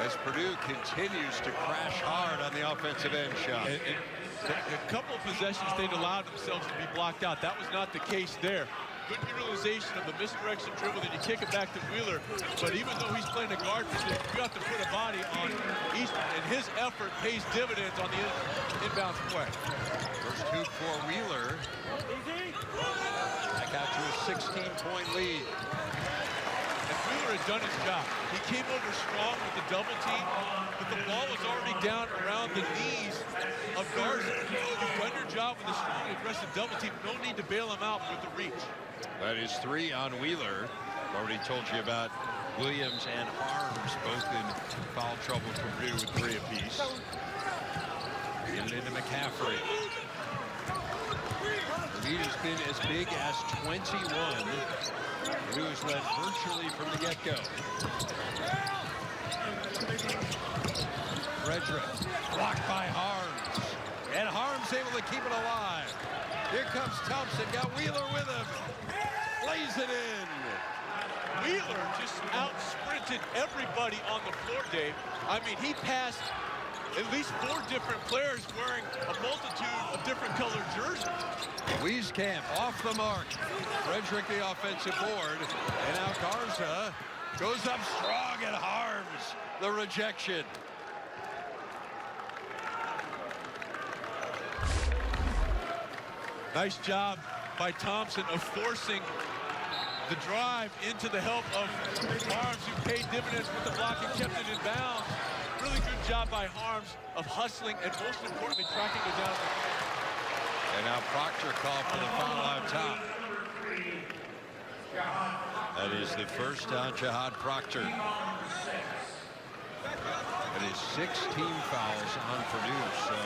[SPEAKER 1] as Purdue continues to crash hard on the offensive end shot.
[SPEAKER 2] And a couple of possessions they'd allowed themselves to be blocked out. That was not the case there. Good utilization of the misdirection dribble, then you kick it back to Wheeler. But even though he's playing a guard position, you have to put a body on Eastman, and his effort pays dividends on the inbounds play.
[SPEAKER 1] First 2 for Wheeler. Back out to a 16-point lead.
[SPEAKER 2] And Wheeler had done his job. He came over strong with the double team, but the ball was already down around the knees of Garza. You've done your job with a strong, aggressive double team. No need to bail him out with the reach.
[SPEAKER 1] That is 3 on Wheeler. Already told you about Williams and Harms, both in foul trouble for Purdue with 3 apiece. Get it into McCaffrey. The lead has been as big as 21. Purdue has led virtually from the get-go. Frederick blocked by Harms. And Harms able to keep it alive. Here comes Thompson. Got Wheeler with him. Lays it in.
[SPEAKER 2] Wheeler just out-sprinted everybody on the floor, Dave. I mean, he passed at least 4 different players wearing a multitude of different colored jerseys.
[SPEAKER 1] Wieskamp off the mark. Frederick the offensive board. And now Garza goes up strong and Harms the rejection.
[SPEAKER 2] Nice job by Thompson of forcing the drive into the help of Harms, who paid dividends with the block and kept it in bounds. Really good job by Harms of hustling and, most importantly, tracking it down.
[SPEAKER 1] And now Proctor called for the foul out top. That is the first on Jihad Proctor. That is 16 fouls on Purdue, so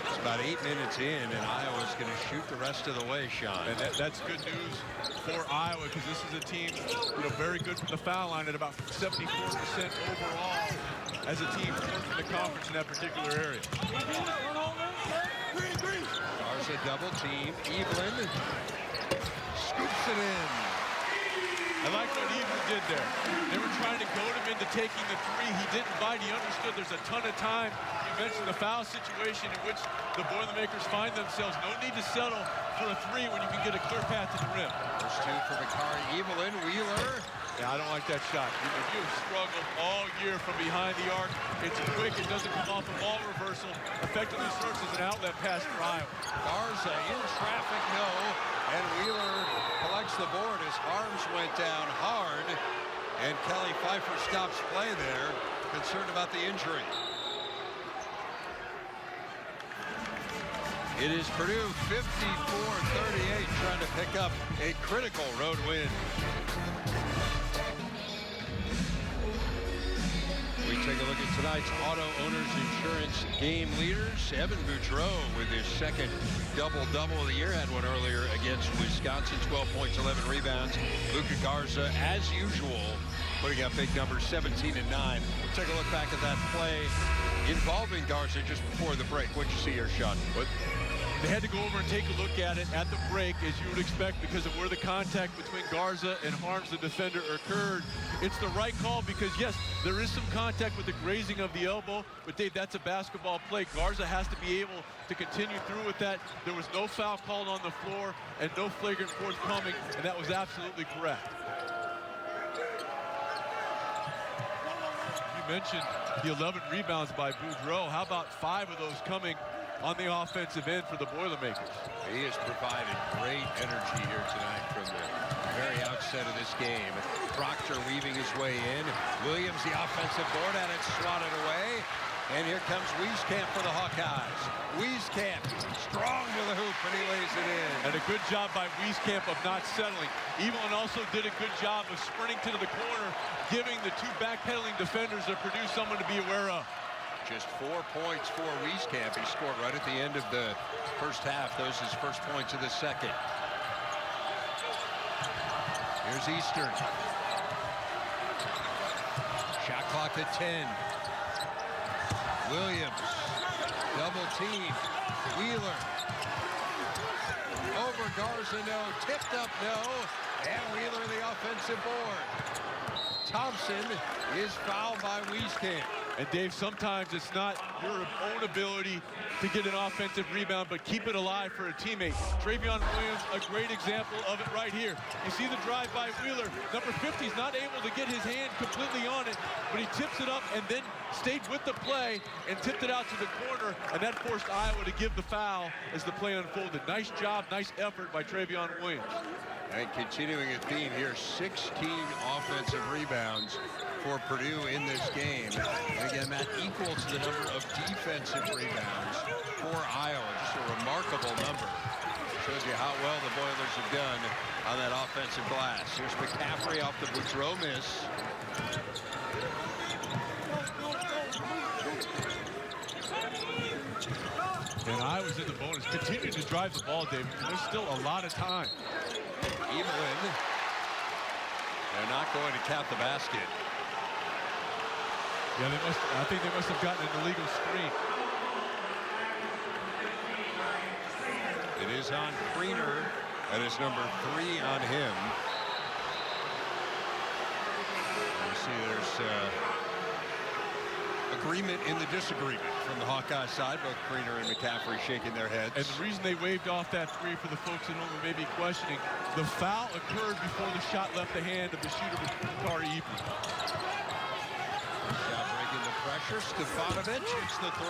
[SPEAKER 1] it's about 8 minutes in, and Iowa's going to shoot the rest of the way, Sean.
[SPEAKER 2] And that's good news for Iowa, because this is a team, very good from the foul line at about 74% overall. as a team in the conference in that particular area.
[SPEAKER 1] Garza double team. Evelyn scoops it in.
[SPEAKER 2] I like what Evelyn did there. They were trying to goad him into taking the three. He didn't bite. He understood there's a ton of time. You mentioned the foul situation in which the Boilermakers find themselves. No need to settle for a three when you can get a clear path to the rim.
[SPEAKER 1] First two for Makari. Evelyn, Wheeler.
[SPEAKER 2] Yeah, I don't like that shot. You've struggled all year from behind the arc. It's quick. It doesn't come off a ball reversal. Effectively serves as an outlet pass for Iowa.
[SPEAKER 1] Garza in traffic, no. And Wheeler collects the board as Harms went down hard. And Kelly Pfeiffer stops play there, concerned about the injury. It is Purdue 54-38 trying to pick up a critical road win. We take a look at tonight's Auto Owners Insurance game leaders. Evan Boudreau with his second double-double of the year. Had one earlier against Wisconsin, 12 points, 11 rebounds. Luka Garza, as usual, putting up big numbers, 17 and 9. We'll take a look back at that play involving Garza just before the break. What'd you see here, Sean?
[SPEAKER 2] They had to go over and take a look at it at the break, as you would expect, because of where the contact between Garza and Harms, the defender, occurred. It's the right call because, yes, there is some contact with the grazing of the elbow, but Dave, that's a basketball play. Garza has to be able to continue through with that. There was no foul called on the floor and no flagrant forthcoming, and that was absolutely correct. You mentioned the 11 rebounds by Boudreau. How about 5 of those coming on the offensive end for the Boilermakers?
[SPEAKER 1] He has provided great energy here tonight from the very outset of this game. Proctor weaving his way in. Williams, the offensive board, at it, swatted away. And here comes Wieskamp for the Hawkeyes. Wieskamp, strong to the hoop, and he lays it in.
[SPEAKER 2] And a good job by Wieskamp of not settling. Evelyn also did a good job of sprinting to the corner, giving the two backpedaling defenders of Purdue someone to be aware of.
[SPEAKER 1] Just 4 points for Wieskamp. He scored right at the end of the first half. Those his first points of the second. Here's Eastern. Shot clock at 10. Williams, double team. Wheeler. Over Garza, no. Tipped up, no. And Wheeler the offensive board. Thompson is fouled by Wieskamp.
[SPEAKER 2] And Dave, sometimes it's not your own ability to get an offensive rebound, but keep it alive for a teammate. Travion Williams, a great example of it right here. You see the drive by Wheeler. Number 50 is not able to get his hand completely on it, but he tips it up and then stayed with the play and tipped it out to the corner, and that forced Iowa to give the foul as the play unfolded. Nice job, nice effort by Travion Williams.
[SPEAKER 1] And continuing a theme here, 16 offensive rebounds for Purdue in this game. And again, that equal to the number of defensive rebounds for Iowa. Just a remarkable number. Shows you how well the Boilers have done on that offensive glass. Here's McCaffrey off the Boudreau miss.
[SPEAKER 2] And Iowa's in the bonus. Continue to drive the ball, David. There's still a lot of time.
[SPEAKER 1] Evelyn. They're not going to count the basket.
[SPEAKER 2] Yeah, I think they must have gotten an illegal screen.
[SPEAKER 1] It is on Kriener. That is number 3 on him. You see there's agreement in the disagreement from the Hawkeye side. Both Kriener and McCaffrey shaking their heads.
[SPEAKER 2] And the reason they waved off that 3 for the folks at home who may be questioning, the foul occurred before the shot left the hand of the shooter, Makari Evelyn.
[SPEAKER 1] Shot breaking the pressure. Stefanovic hits the 3.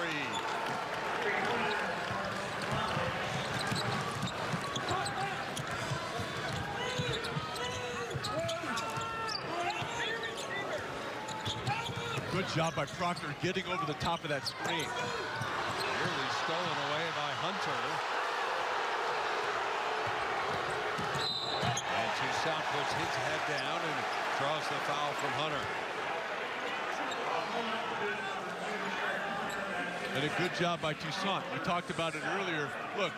[SPEAKER 2] Good job by Proctor getting over the top of that screen.
[SPEAKER 1] Nearly stolen away by Hunter. And Toussaint puts his head down and draws the foul from Hunter.
[SPEAKER 2] And a good job by Toussaint. We talked about it earlier. Look,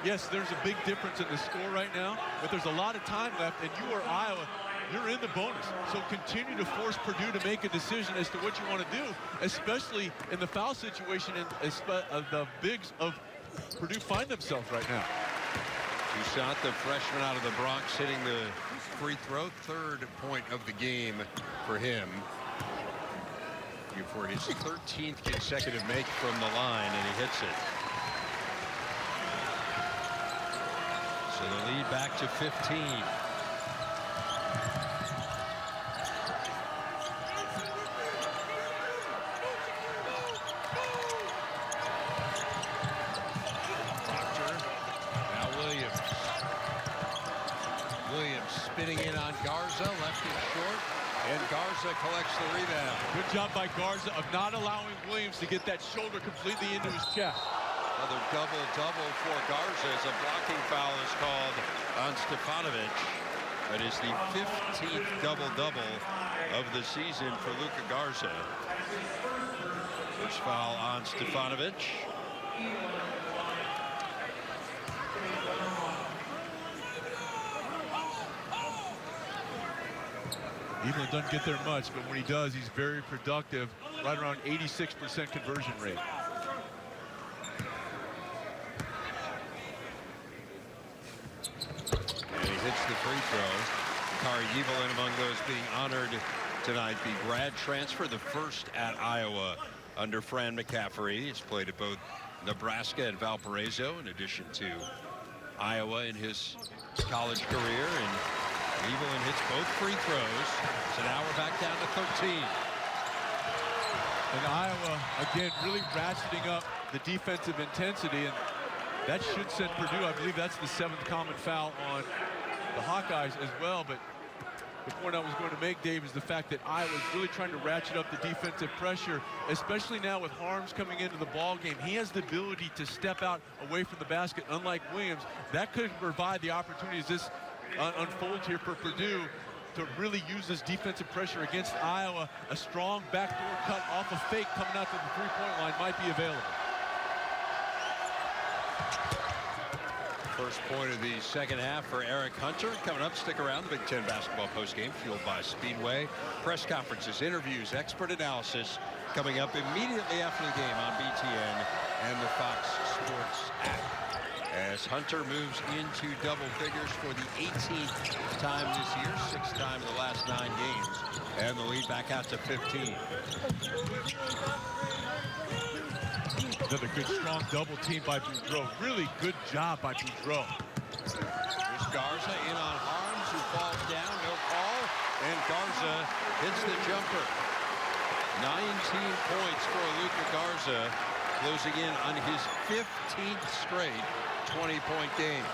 [SPEAKER 2] yes, there's a big difference in the score right now, but there's a lot of time left, and you are Iowa. you're in the bonus. So continue to force Purdue to make a decision as to what you want to do, especially in the foul situation and the bigs of Purdue find themselves right now.
[SPEAKER 1] Toussaint, the freshman out of the Bronx, hitting the free throw, third point of the game for him. For his 13th consecutive make from the line, and he hits it. So the lead back to 15. Proctor, now Williams. Williams spinning in on Garza, left it short, and Garza collects the rebound.
[SPEAKER 2] Good job by Garza of not allowing Williams to get that shoulder completely into his chest.
[SPEAKER 1] Another double-double for Garza as a blocking foul is called on Stefanovic. That is the 15th double-double of the season for Luka Garza. First foul on Stefanovic.
[SPEAKER 2] Evelyn doesn't get there much, but when he does, he's very productive, right around 86% conversion rate.
[SPEAKER 1] And he hits the free throw. Kari Evelyn among those being honored tonight. The grad transfer, the first at Iowa under Fran McCaffery. He's played at both Nebraska and Valparaiso, in addition to Iowa in his college career. And Evelyn hits both free throws, so now we're back down to 13.
[SPEAKER 2] And Iowa, again, really ratcheting up the defensive intensity, and that should send Purdue, I believe that's the 7th common foul on the Hawkeyes as well. But the point I was going to make, Dave, is the fact that Iowa's really trying to ratchet up the defensive pressure, especially now with Harms coming into the ball game. He has the ability to step out away from the basket, unlike Williams. That could provide the opportunities this unfolds here for Purdue to really use this defensive pressure against Iowa. A strong backdoor cut off a fake coming out to the three-point line might be available.
[SPEAKER 1] First point of the second half for Eric Hunter. Coming up, stick around. The Big Ten basketball postgame fueled by Speedway. Press conferences, interviews, expert analysis coming up immediately after the game on BTN and the Fox Sports app. As Hunter moves into double figures for the 18th time this year, 6th time in the last 9 games, and the lead back out to 15.
[SPEAKER 2] Another good, strong double team by Boudreau. Really good job by Boudreau.
[SPEAKER 1] Here's Garza in on Harms, who falls down, no call, and Garza hits the jumper. 19 points for Luka Garza, closing in on his 15th straight 20-point game.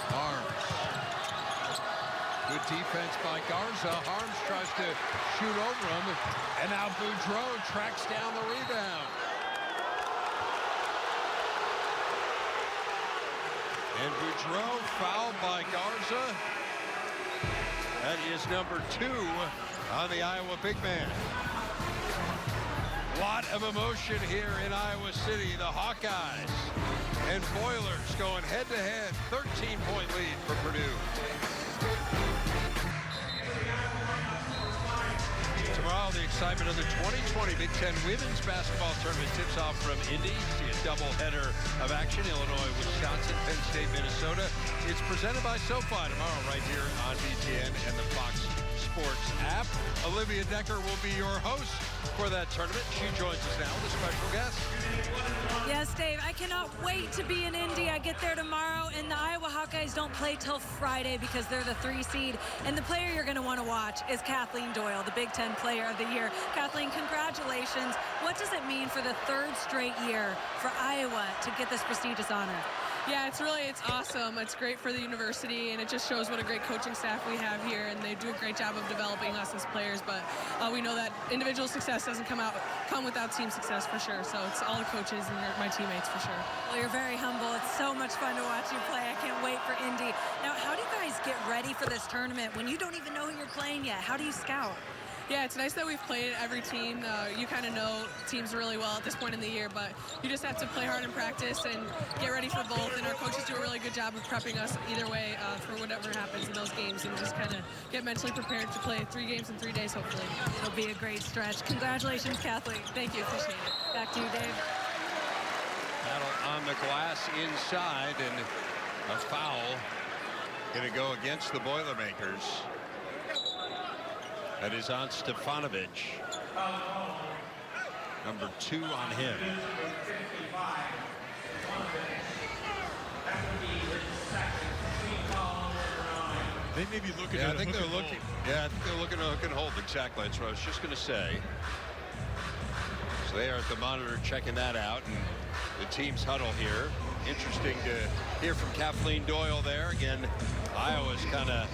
[SPEAKER 1] Harms. Good defense by Garza. Harms tries to shoot over him, and now Boudreau tracks down the rebound. And Boudreau fouled by Garza. That is number 2 on the Iowa big man. Lot of emotion here in Iowa City. The Hawkeyes and Boilers going head-to-head. 13-point lead for Purdue. Tomorrow, the excitement of the 2020 Big Ten Women's Basketball Tournament tips off from Indy. See a doubleheader of action. Illinois, Wisconsin, Penn State, Minnesota. It's presented by SoFi tomorrow right here on BTN and the Fox Sports app. Olivia Decker will be your host for that tournament. She joins us now with a special guest.
[SPEAKER 3] Yes, Dave, I cannot wait to be in Indy. I get there tomorrow, and the Iowa Hawkeyes don't play till Friday because they're the 3 seed. And the player you're going to want to watch is Kathleen Doyle, the Big Ten Player of the Year. Kathleen, congratulations. What does it mean for the 3rd straight year for Iowa to get this prestigious honor?
[SPEAKER 5] Yeah, it's awesome. It's great for the university, and it just shows what a great coaching staff we have here, and they do a great job of developing us as players. But we know that individual success doesn't come without team success for sure. So it's all the coaches and my teammates for sure.
[SPEAKER 3] Well, you're very humble. It's so much fun to watch you play. I can't wait for Indy. Now, how do you guys get ready for this tournament when you don't even know who you're playing yet? How do you scout?
[SPEAKER 5] Yeah, it's nice that we've played every team. You kind of know teams really well at this point in the year, but you just have to play hard in practice and get ready for both. And our coaches do a really good job of prepping us either way for whatever happens in those games, and just kind of get mentally prepared to play 3 games in 3 days, hopefully.
[SPEAKER 3] It'll be a great stretch. Congratulations, Kathleen.
[SPEAKER 5] Thank you. Appreciate it.
[SPEAKER 3] Back to you, Dave.
[SPEAKER 1] Battle on the glass inside, and a foul going to go against the Boilermakers. That is on Stefanovic. Number 2 on him.
[SPEAKER 2] They may be looking
[SPEAKER 1] Yeah,
[SPEAKER 2] at
[SPEAKER 1] I think they're looking. Yeah, I think they're looking at hook and hold. Exactly. That's what I was just going to say. So they are at the monitor checking that out, and the team's huddle here. Interesting to hear from Kathleen Doyle there. Again, Iowa's kind of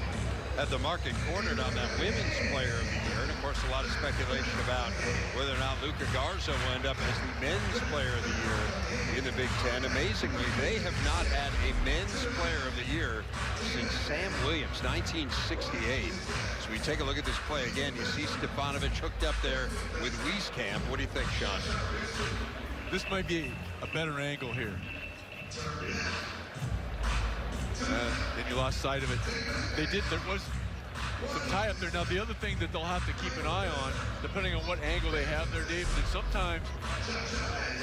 [SPEAKER 1] had the market cornered on that women's player of the year. And of course, a lot of speculation about whether or not Luca Garza will end up as the men's player of the year in the Big Ten. Amazingly, they have not had a men's player of the year since Sam Williams, 1968. So we take a look at this play again. You see Stefanovic hooked up there with Wieskamp. What do you think, Sean?
[SPEAKER 2] This might be a better angle here. Then you lost sight of it. There was some tie up there. Now, the other thing that they'll have to keep an eye on, depending on what angle they have there, Dave, is sometimes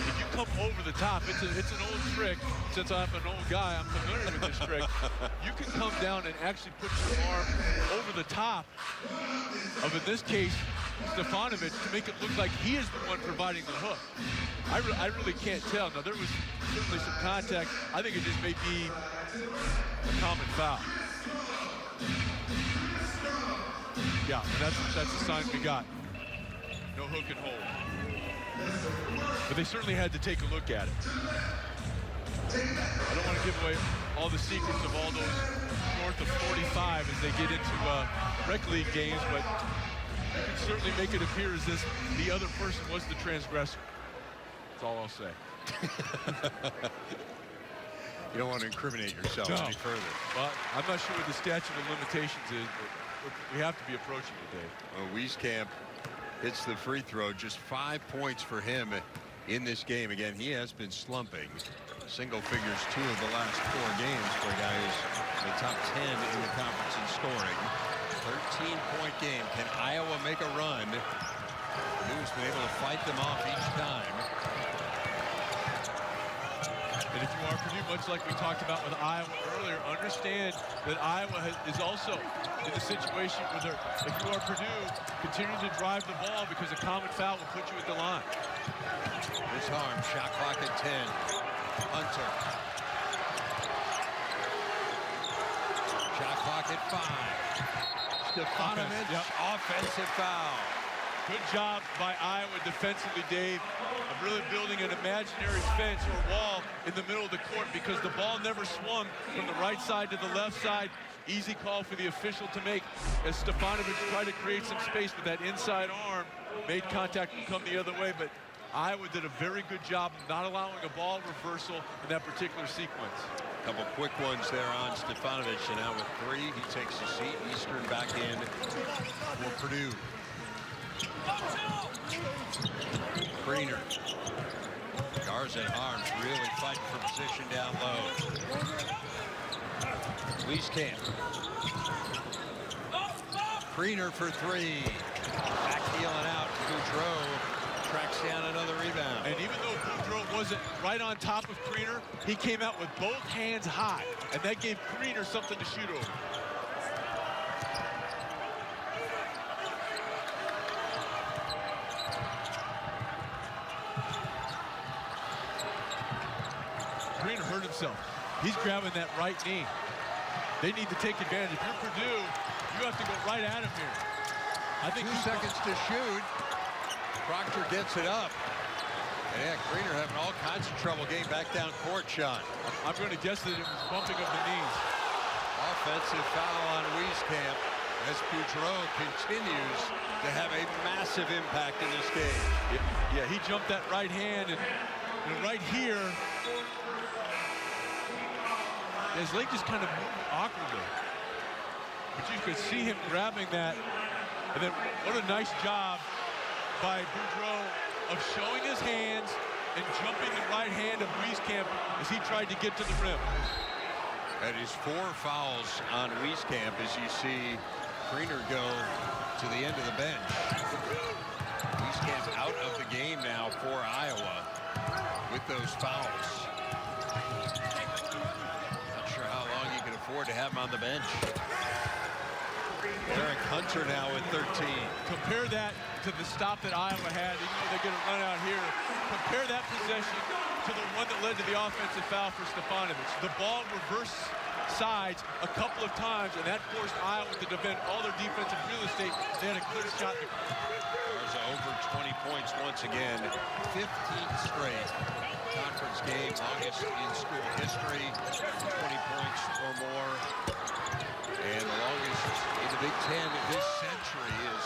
[SPEAKER 2] if you come over the top, it's an old trick. Since I'm an old guy, I'm familiar with this trick. You can come down and actually put your arm over the top of, in this case, Stefanovic, to make it look like he is the one providing the hook. I really can't tell. Now, there was certainly some contact. I think it just may be a common foul. Yeah, that's the sign we got. No hook and hold. But they certainly had to take a look at it. I don't want to give away all the secrets of all those north of 45 as they get into rec league games, but you can certainly make it appear as if the other person was the transgressor. That's all I'll say.
[SPEAKER 1] You don't want to incriminate yourself any further.
[SPEAKER 2] Well, I'm not sure what the statute of limitations is, but we have to be approaching it, Dave.
[SPEAKER 1] Well, Wieskamp hits the free throw. Just 5 points for him in this game. Again, he has been slumping. Single figures 2 of the last 4 games for a guy who's in the top 10 in the conference in scoring. 13-point game. Can Iowa make a run? Purdue's been able to fight them off each time.
[SPEAKER 2] And if you are Purdue, much like we talked about with Iowa earlier, understand that Iowa is also in a situation where if you are Purdue, continue to drive the ball because a common foul will put you at the line.
[SPEAKER 1] This harm, shot clock at 10. Hunter. Shot clock at 5. Stefanovic, offensive foul.
[SPEAKER 2] Good job by Iowa defensively, Dave, of really building an imaginary fence or wall in the middle of the court because the ball never swung from the right side to the left side. Easy call for the official to make as Stefanovic tried to create some space with that inside arm. Made contact and come the other way, but Iowa did a very good job of not allowing a ball reversal in that particular sequence.
[SPEAKER 1] A couple quick ones there on Stefanovic, and now with 3, he takes a seat. Eastern back in for Purdue. Greener. Garza and Harms really fighting for position down low. Wieskamp. Greener for 3. Back heeling out. Boudreau tracks down another rebound.
[SPEAKER 2] And even though Boudreau wasn't right on top of Greener, he came out with both hands high, and that gave Greener something to shoot over. Greener hurt himself. He's grabbing that right knee. They need to take advantage. If you're Purdue, you have to go right at him here. I think
[SPEAKER 1] 2 seconds to shoot. Proctor gets it up. And yeah, Greener having all kinds of trouble getting back down court, Sean.
[SPEAKER 2] I'm going to guess that it was bumping of the knees.
[SPEAKER 1] Offensive foul on Wieskamp as Boudreau continues to have a massive impact in this game.
[SPEAKER 2] Yeah, he jumped that right hand, and right here, his leg just kind of moved awkwardly. But you could see him grabbing that And then what a nice job by Boudreau of showing his hands and jumping the right hand of Wieskamp as he tried to get to the rim.
[SPEAKER 1] That is 4 fouls on Wieskamp as you see Greener go to the end of the bench. Wieskamp out of the game now for Iowa with those fouls. Not sure how long you can afford to have him on the bench. Eric Hunter now at 13.
[SPEAKER 2] Compare that to the stop that Iowa had, even though they get a run out here. Compare that possession to the one that led to the offensive foul for Stefanovic. The ball reversed sides a couple of times, and that forced Iowa to defend all their defensive real estate. They had a clear shot.
[SPEAKER 1] Garza over 20 points once again. 15th straight conference game, longest in school history. 20 points or more. And the longest in the Big Ten this century is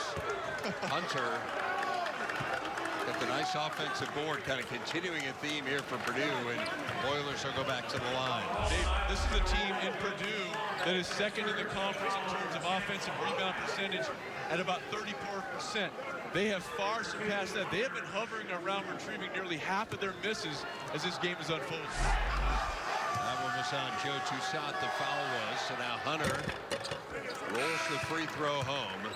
[SPEAKER 1] Hunter. Got the nice offensive board, kind of continuing a theme here for Purdue, and Oilers will go back to the line.
[SPEAKER 2] Dave, this is a team in Purdue that is second in the conference in terms of offensive rebound percentage at about 34%. They have far surpassed that. They have been hovering around retrieving nearly half of their misses as this game is unfolding.
[SPEAKER 1] That one was on Joe Toussaint, the foul was. So now Hunter rolls the free throw home.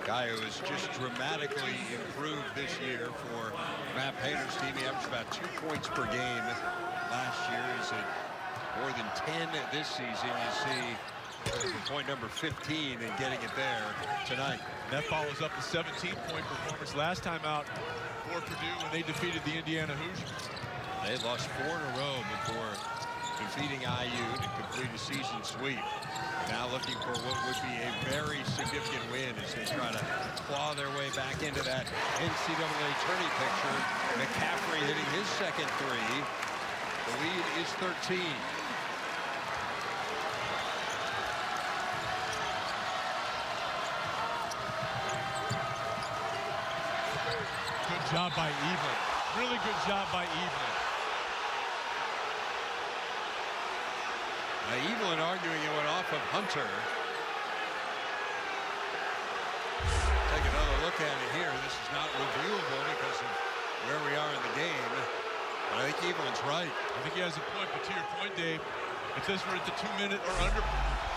[SPEAKER 1] Guy who has just dramatically improved this year for Matt Painter's team. He averaged about 2 points per game last year. He's at more than 10 this season. You see point number 15 and getting it there tonight.
[SPEAKER 2] That follows up the 17-point performance last time out for Purdue when they defeated the Indiana Hoosiers.
[SPEAKER 1] They lost 4 in a row before defeating IU to complete a season sweep. Now looking for what would be a very significant win as they try to claw their way back into that NCAA tourney picture. McCaffrey hitting his second three. The lead is 13.
[SPEAKER 2] Good job by Evelyn. Really good job by Evelyn.
[SPEAKER 1] Evelyn arguing it went off of Hunter. Take another look at it here. This is not reviewable because of where we are in the game. But I think Evelyn's right.
[SPEAKER 2] I think he has a point, but to your point, Dave, if this were at the 2-minute or under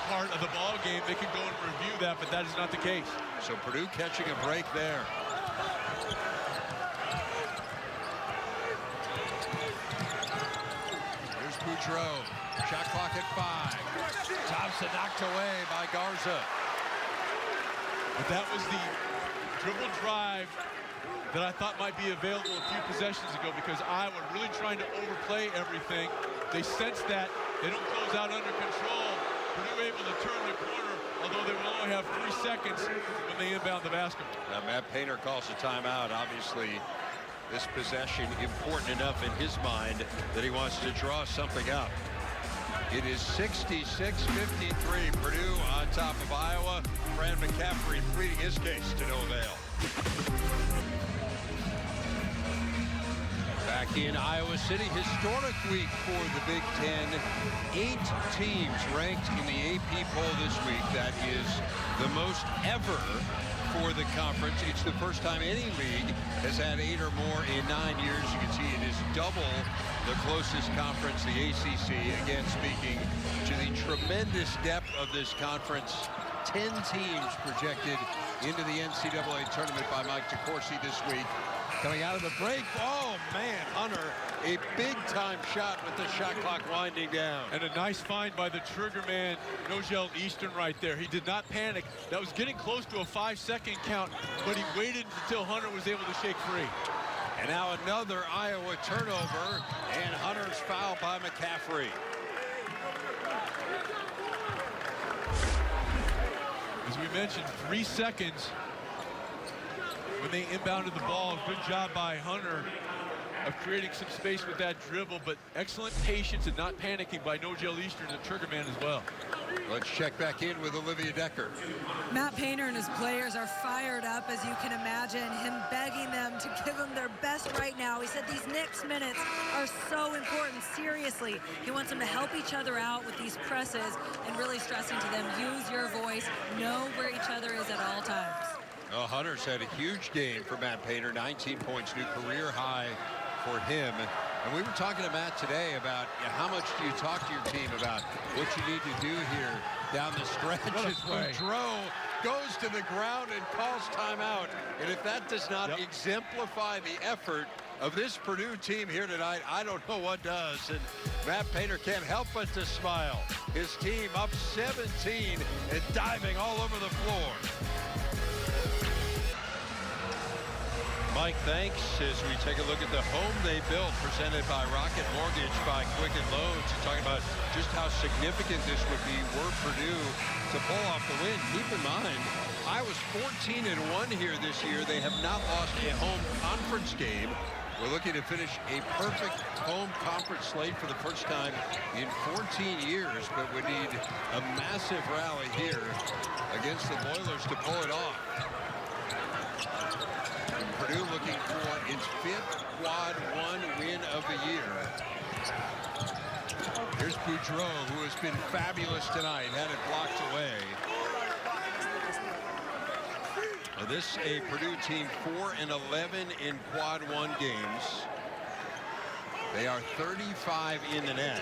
[SPEAKER 2] part of the ball game, they could go and review that, but that is not the case.
[SPEAKER 1] So Purdue catching a break there. Here's Boudreau. Shot clock at 5. Thompson knocked away by Garza.
[SPEAKER 2] But that was the dribble drive that I thought might be available a few possessions ago because Iowa really trying to overplay everything. They sense that. They don't close out under control. Purdue able to turn the corner, although they will only have 3 seconds when they inbound the basketball.
[SPEAKER 1] Now Matt Painter calls a timeout. Obviously, this possession important enough in his mind that he wants to draw something up. It is 66-53. Purdue on top of Iowa. Fran McCaffrey pleading his case to no avail. Back in Iowa City, historic week for the Big Ten. 8 teams ranked in the AP poll this week. That is the most ever for the conference. It's the first time any league has had 8 or more in 9 years. You can see it is double the closest conference, the ACC. Again, speaking to the tremendous depth of this conference. 10 teams projected into the NCAA tournament by Mike DeCourcy this week. Coming out of the break, oh man, Hunter, a big-time shot with the shot clock winding down.
[SPEAKER 2] And a nice find by the trigger man, Nogel Easton right there. He did not panic. That was getting close to a 5-second count, but he waited until Hunter was able to shake free.
[SPEAKER 1] And now another Iowa turnover, and Hunter's foul by McCaffrey.
[SPEAKER 2] As we mentioned, 3 seconds when they inbounded the ball. Good job by Hunter of creating some space with that dribble, but excellent patience and not panicking by No-Gel Eastern, the trigger man as well.
[SPEAKER 1] Let's check back in with Olivia Decker.
[SPEAKER 3] Matt Painter and his players are fired up, as you can imagine, him begging them to give him their best right now. He said these next minutes are so important, seriously. He wants them to help each other out with these presses and really stressing to them, use your voice, know where each other is at all times.
[SPEAKER 1] Well, Hunter's had a huge game for Matt Painter, 19 points, new career high for him. And we were talking to Matt today about how much do you talk to your team about what you need to do here down the stretch. As Boudreau goes to the ground and calls timeout. And if that does not exemplify the effort of this Purdue team here tonight, I don't know what does. And Matt Painter can't help but to smile. His team up 17 and diving all over the floor. Mike, thanks. As we take a look at the home they built, presented by Rocket Mortgage by Quicken Loans, and talking about just how significant this would be were Purdue to pull off the win. Keep in mind, Iowa's 14-1 here this year. They have not lost a home conference game. We're looking to finish a perfect home conference slate for the first time in 14 years, but we need a massive rally here against the Boilers to pull it off. Purdue looking for its 5th quad 1 win of the year. Here's Boudreau, who has been fabulous tonight, had it blocked away. Now this a Purdue team 4-11 in quad 1 games. They are 35 in the net.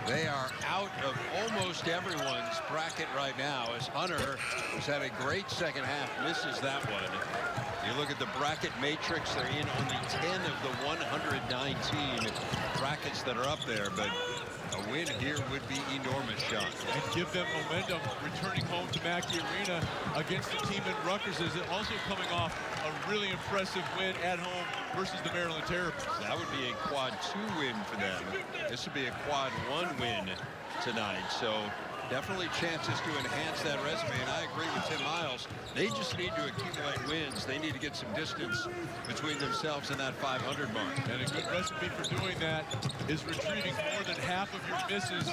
[SPEAKER 1] They are out of almost everyone's bracket right now, as Hunter, who's had a great second half, misses that one. You look at the bracket matrix, they're in only 10 of the 119 brackets that are up there, but a win here would be enormous, Sean.
[SPEAKER 2] And give them momentum returning home to Mackey Arena against the team in Rutgers, is also coming off a really impressive win at home versus the Maryland Terrapins.
[SPEAKER 1] That would be a quad 2 win for them. This would be a quad 1 win tonight. So definitely chances to enhance that resume. And I agree with Tim Miles. They just need to accumulate wins. They need to get some distance between themselves and that 500 mark.
[SPEAKER 2] And a good recipe for doing that is retrieving more than half of your misses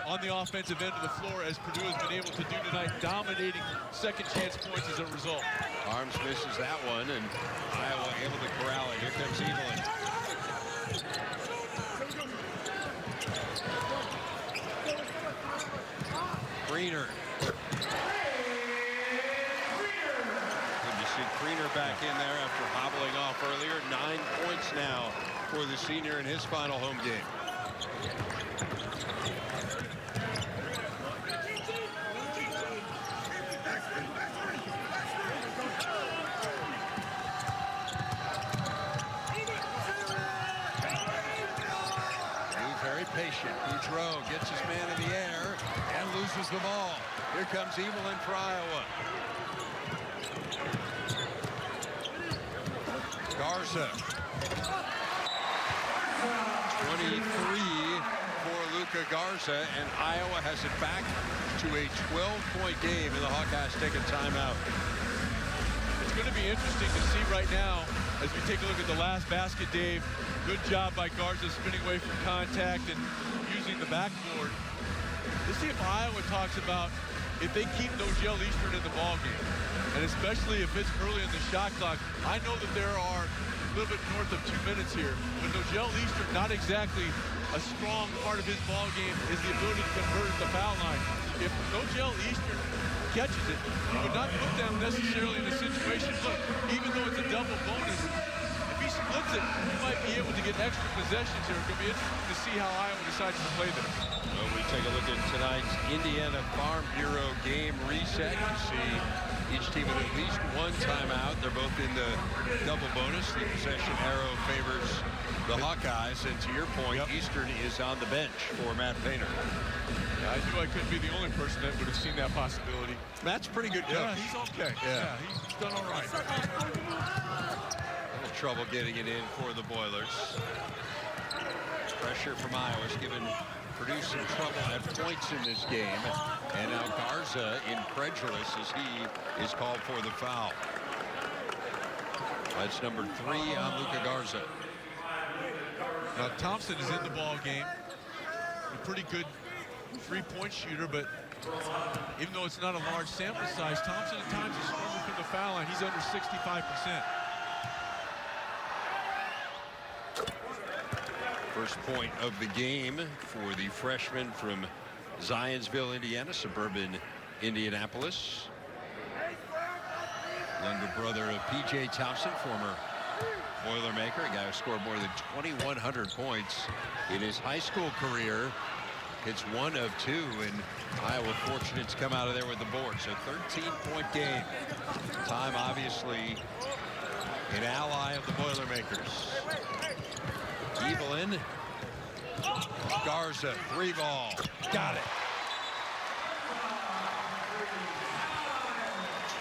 [SPEAKER 2] on the offensive end of the floor, as Purdue has been able to do tonight, dominating second chance points as a result.
[SPEAKER 1] Arms misses that one, and Iowa able to corral it. Here comes Evelyn. Greener. Good to see Greener back in there after hobbling off earlier. 9 points now for the senior in his final home game. Patient. Boudreau gets his man in the air and loses the ball. Here comes Evelyn for Iowa. Garza. 23 for Luka Garza, and Iowa has it back to a 12-point game, and the Hawkeyes take a timeout.
[SPEAKER 2] It's going to be interesting to see right now as we take a look at the last basket, Dave. Good job by Garza spinning away from contact and using the backboard. Let's see if Iowa talks about if they keep No-Gel Eastern in the ballgame, and especially if it's early in the shot clock. I know that there are a little bit north of 2 minutes here, but No-Gel Eastern, not exactly a strong part of his ballgame is the ability to convert at the foul line. If No-Gel Eastern catches it, you would not put them necessarily in a situation, look, even though it's a double bonus, splits it, you might be able to get extra possessions here. It's going to be interesting to see how Iowa decides to play this.
[SPEAKER 1] Well, we take a look at tonight's Indiana Farm Bureau game reset. You see each team with at least one timeout. They're both in the double bonus. The possession arrow favors the Hawkeyes. And to your point, Eastern is on the bench for Matt Painter.
[SPEAKER 2] Yeah, I knew I couldn't be the only person that would have seen that possibility.
[SPEAKER 1] Matt's pretty good coach.
[SPEAKER 2] Yeah, he's okay. Yeah, he's done all right.
[SPEAKER 1] Trouble getting it in for the Boilers. Pressure from Iowa's given Purdue some trouble at points in this game. And now Garza incredulous as he is called for the foul. That's number 3 on Luka Garza.
[SPEAKER 2] Now Thompson is in the ball game. A pretty good three-point shooter, but even though it's not a large sample size, Thompson at times is scoring from the foul line. He's under 65%.
[SPEAKER 1] First point of the game for the freshman from Zionsville, Indiana, suburban Indianapolis. Younger brother of P.J. Thompson, former Boilermaker, a guy who scored more than 2,100 points in his high school career. It's 1 of 2, and Iowa fortunate to come out of there with the board. So 13-point game. Time, obviously, an ally of the Boilermakers. Evelyn. Garza, 3-ball. Got it.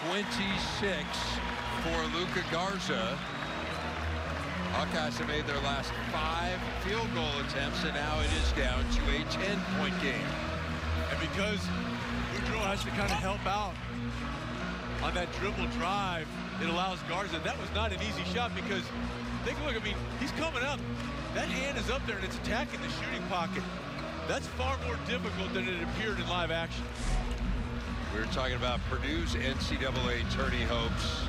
[SPEAKER 1] 26 for Luka Garza. Hawkeyes have made their last 5 field goal attempts, and now it is down to a 10-point game.
[SPEAKER 2] And because Boudreaux has to kind of help out on that dribble drive, it allows Garza. That was not an easy shot because, take a look, I mean, he's coming up. That hand is up there, and it's attacking the shooting pocket. That's far more difficult than it appeared in live action.
[SPEAKER 1] We were talking about Purdue's NCAA tourney hopes.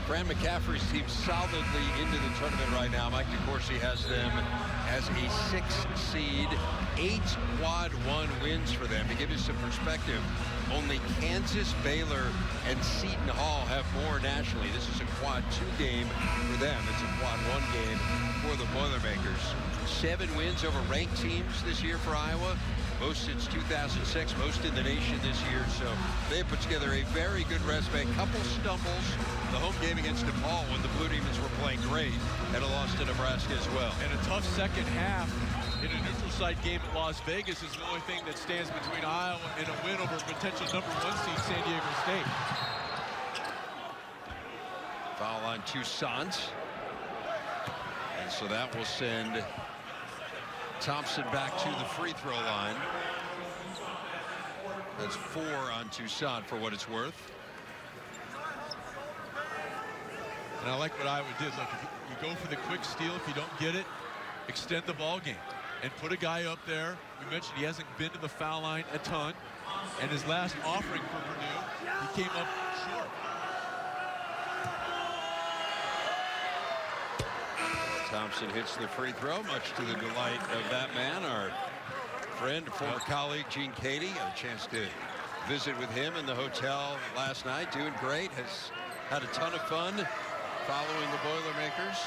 [SPEAKER 1] Fran McCaffrey's team solidly into the tournament right now. Mike DeCourcy has them as a 6th seed. 8 quad 1 wins for them. To give you some perspective, only Kansas, Baylor, and Seton Hall have more nationally. This is a quad 2 game for them. It's a quad 1 game for the Boilermakers. 7 wins over ranked teams this year for Iowa. Most since 2006, most in the nation this year. So they put together a very good resume. Couple stumbles. The home game against DePaul when the Blue Demons were playing great, and a loss to Nebraska as well.
[SPEAKER 2] And a tough second half in a neutral site game at Las Vegas is the only thing that stands between Iowa and a win over potential #1 seed San Diego State.
[SPEAKER 1] Foul on Toussaint. And so that will send Thompson back to the free throw line. That's 4 on Toussaint for what it's worth.
[SPEAKER 2] And I like what Iowa did. Look, if you go for the quick steal, if you don't get it, extend the ball game and put a guy up there. We mentioned he hasn't been to the foul line a ton, and his last offering for Purdue, he came up short.
[SPEAKER 1] Thompson hits the free throw, much to the delight of that man, our friend, former colleague Gene Cady. Had a chance to visit with him in the hotel last night. Doing great, has had a ton of fun following the Boilermakers.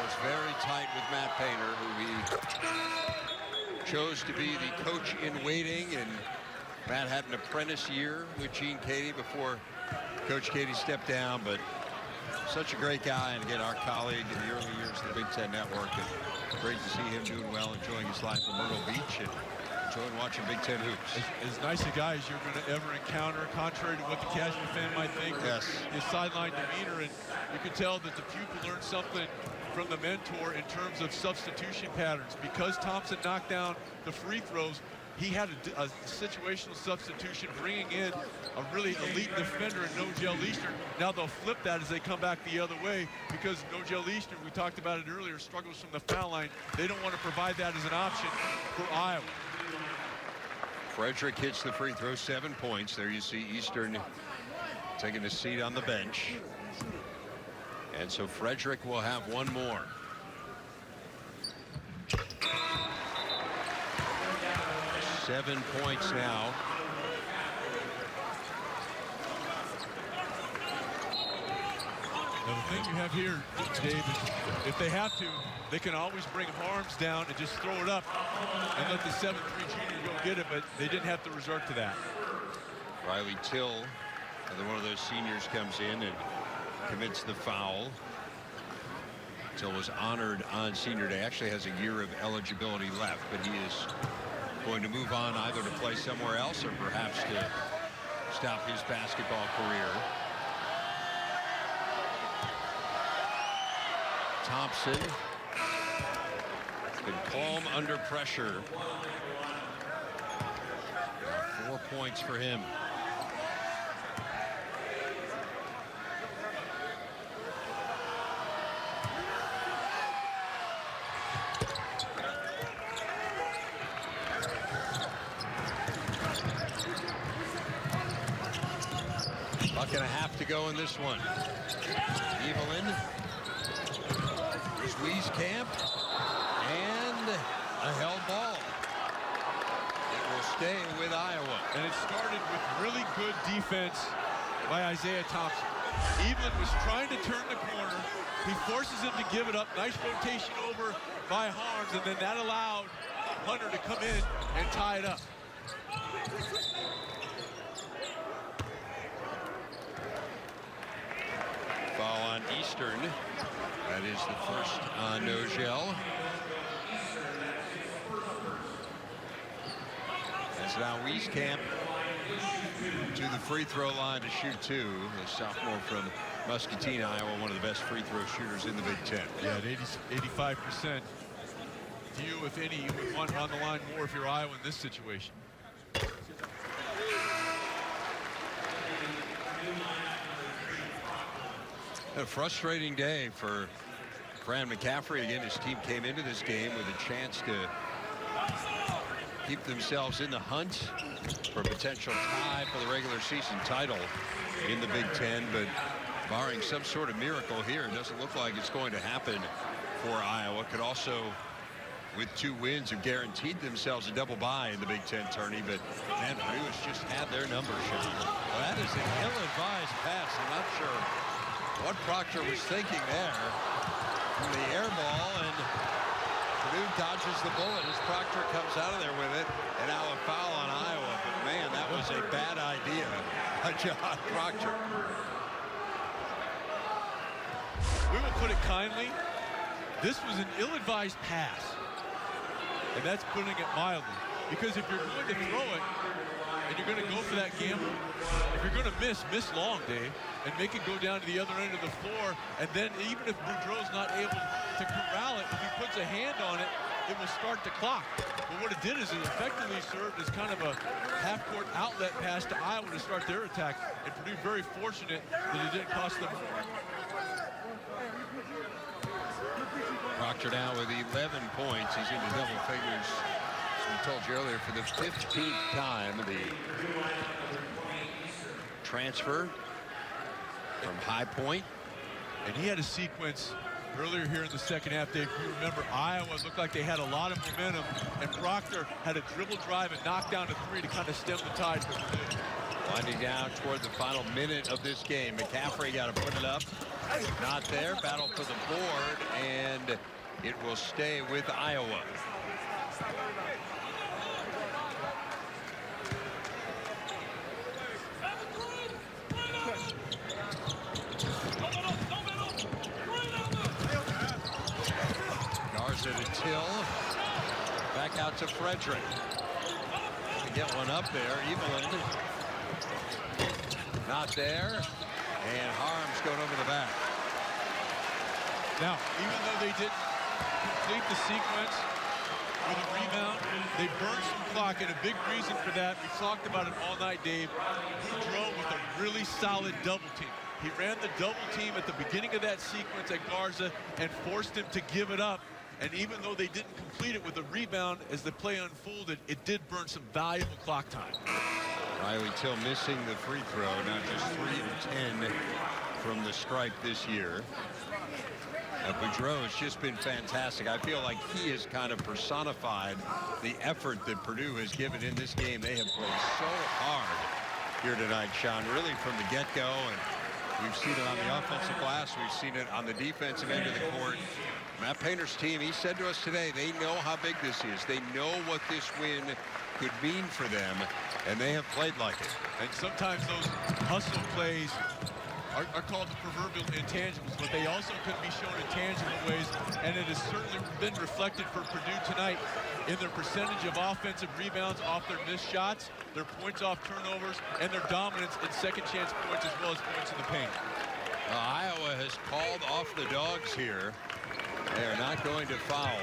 [SPEAKER 1] Was very tight with Matt Painter, who he chose to be the coach in waiting, and Matt had an apprentice year with Gene Cady before Coach Cady stepped down, but such a great guy, and again, our colleague in the early years of the Big Ten Network, and great to see him doing well, enjoying his life in Myrtle Beach, and enjoying watching Big Ten hoops.
[SPEAKER 2] As nice a guy as you're going to ever encounter, contrary to what the casual fan might think.
[SPEAKER 1] Yes.
[SPEAKER 2] His sideline demeanor, and you can tell that the pupil learned something from the mentor in terms of substitution patterns. Because Thompson knocked down the free throws, he had a situational substitution, bringing in a really elite defender in Nogel Eastern. Now they'll flip that as they come back the other way, because Nogel Eastern, we talked about it earlier, struggles from the foul line. They don't want to provide that as an option for Iowa.
[SPEAKER 1] Frederick hits the free throw, 7 points. There you see Eastern taking a seat on the bench. And so Frederick will have one more. Seven points now.
[SPEAKER 2] Now the thing you have here, Dave, is if they have to, they can always bring Harms down and just throw it up and let the 7'3" junior go get it, but they didn't have to resort to that.
[SPEAKER 1] Riley Till, another one of those seniors, comes in and commits the foul. Till was honored on senior day, actually has a year of eligibility left, but he is going to move on either to play somewhere else or perhaps to stop his basketball career. Thompson been calm under pressure. 4 points for him. going to have to go in this one. Evelyn. Wieskamp. And a held ball. It will stay with Iowa.
[SPEAKER 2] And it started with really good defense by Isaiah Thompson. Evelyn was trying to turn the corner. He forces him to give it up. Nice rotation over by Harms, and then that allowed Hunter to come in and tie it up.
[SPEAKER 1] Foul on Eastern. That is the first on Nogel. That's now Wieskamp to the free throw line to shoot two. The sophomore from Muscatine, Iowa, one of the best free throw shooters in the Big Ten.
[SPEAKER 2] Yeah, at 85%. Few, if any, you would want on the line more if you're Iowa in this situation.
[SPEAKER 1] A frustrating day for Fran McCaffrey. Again, his team came into this game with a chance to keep themselves in the hunt for a potential tie for the regular season title in the Big Ten, but barring some sort of miracle here, it doesn't look like it's going to happen for Iowa. Could also, with 2 wins, have guaranteed themselves a double bye in the Big Ten tourney, but man, Purdue has just had their number, Sean. Well, that is an ill-advised pass. I'm not sure what Proctor was thinking there. The air ball, and Purdue dodges the bullet as Proctor comes out of there with it, and now a foul on Iowa. But man, that was a bad idea by John Proctor.
[SPEAKER 2] We will put it kindly. This was an ill-advised pass, and that's putting it mildly. Because if you're going to throw it, and you're going to go for that gamble, if you're going to miss long, Dave, and make it go down to the other end of the floor, and then even if Boudreau's not able to corral it, if he puts a hand on it, it will start the clock. But what it did is it effectively served as kind of a half-court outlet pass to Iowa to start their attack, and Purdue very fortunate that it didn't cost them.
[SPEAKER 1] Proctor now with 11 points. He's into double figures. As we told you earlier, for the 15th time, the transfer from High Point.
[SPEAKER 2] And he had a sequence earlier here in the second half, Dave. If you remember, Iowa looked like they had a lot of momentum, and Proctor had a dribble drive and knocked down a 3 to kind of stem the tide for Purdue.
[SPEAKER 1] Winding down toward the final minute of this game. McCaffrey got to put it up. Not there. Battle for the board, and it will stay with Iowa. Garza to Till. Back out to Frederick. To get one up there. Evelyn. Not there. And Harms going over the back.
[SPEAKER 2] Now, even though they didn't complete the sequence with a rebound, they burned some clock, and a big reason for that, we talked about it all night, Dave, Boudreau with a really solid double team. He ran the double team at the beginning of that sequence at Garza and forced him to give it up. And even though they didn't complete it with a rebound, as the play unfolded, it did burn some valuable clock time.
[SPEAKER 1] Riley Till missing the free throw, now just 3 of 10 from the stripe this year. Boudreau has just been fantastic. I feel like he has kind of personified the effort that Purdue has given in this game. They have played so hard here tonight, Sean, really from the get-go. And we've seen it on the offensive glass. We've seen it on the defensive end of the court. Matt Painter's team, he said to us today, they know how big this is. They know what this win could mean for them, and they have played like it.
[SPEAKER 2] And sometimes those hustle plays are called the proverbial intangibles, but they also could be shown in tangible ways, and it has certainly been reflected for Purdue tonight in their percentage of offensive rebounds off their missed shots, their points off turnovers, and their dominance in second chance points as well as points in the paint.
[SPEAKER 1] Iowa has called off the dogs here. They are not going to foul.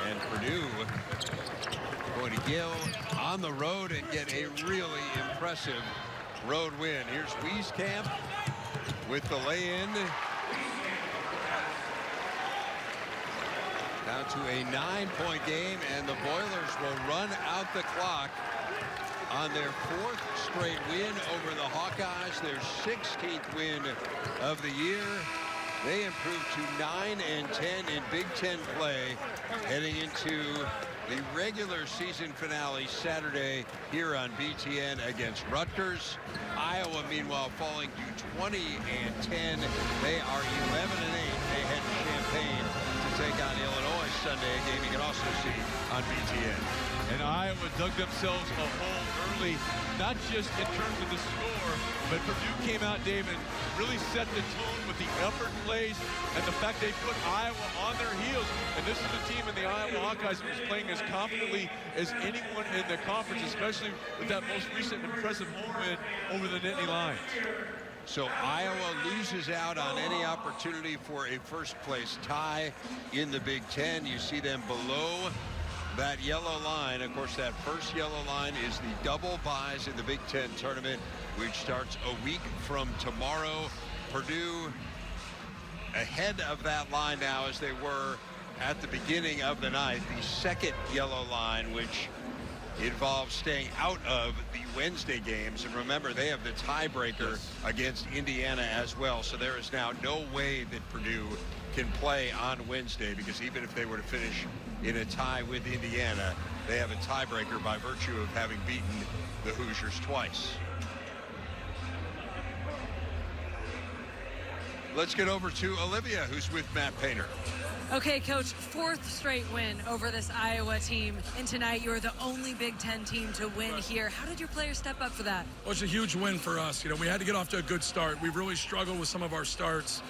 [SPEAKER 1] And Purdue going to go on the road and get a really impressive road win. Here's Wieskamp with the lay-in. Down to a 9-point game, and the Boilers will run out the clock on their 4th straight win over the Hawkeyes, their 16th win of the year. They improved to 9-10 in Big Ten play, heading into the regular season finale Saturday here on BTN against Rutgers. Iowa, meanwhile, falling to 20-10. They are 11-8. They head to Champaign to take on Illinois Sunday, a game you can also see on BTN.
[SPEAKER 2] And Iowa dug themselves a hole early, not just in terms of the score, but Purdue came out, Dave, and really set the tone with the effort plays and the fact they put Iowa on their heels. And this is a team in the Iowa Hawkeyes who is playing as confidently as anyone in the conference, especially with that most recent impressive home win over the Nittany Lions.
[SPEAKER 1] So Iowa loses out on any opportunity for a first-place tie in the Big Ten. You see them below that yellow line. Of course, that first yellow line is the double buys in the Big Ten tournament, which starts a week from tomorrow. Purdue ahead of that line now as they were at the beginning of the night. The second yellow line, which involves staying out of the Wednesday games. And remember, they have the tiebreaker against Indiana as well. So there is now no way that Purdue can play on Wednesday, because even if they were to finish in a tie with Indiana, they have a tiebreaker by virtue of having beaten the Hoosiers twice. Let's get over to Olivia, who's with Matt Painter.
[SPEAKER 3] Okay, Coach, 4th straight win over this Iowa team. And tonight, you were the only Big Ten team to win here. How did your players step up for that?
[SPEAKER 4] Well, it's a huge win for us. You know, we had to get off to a good start. We've really struggled with some of our starts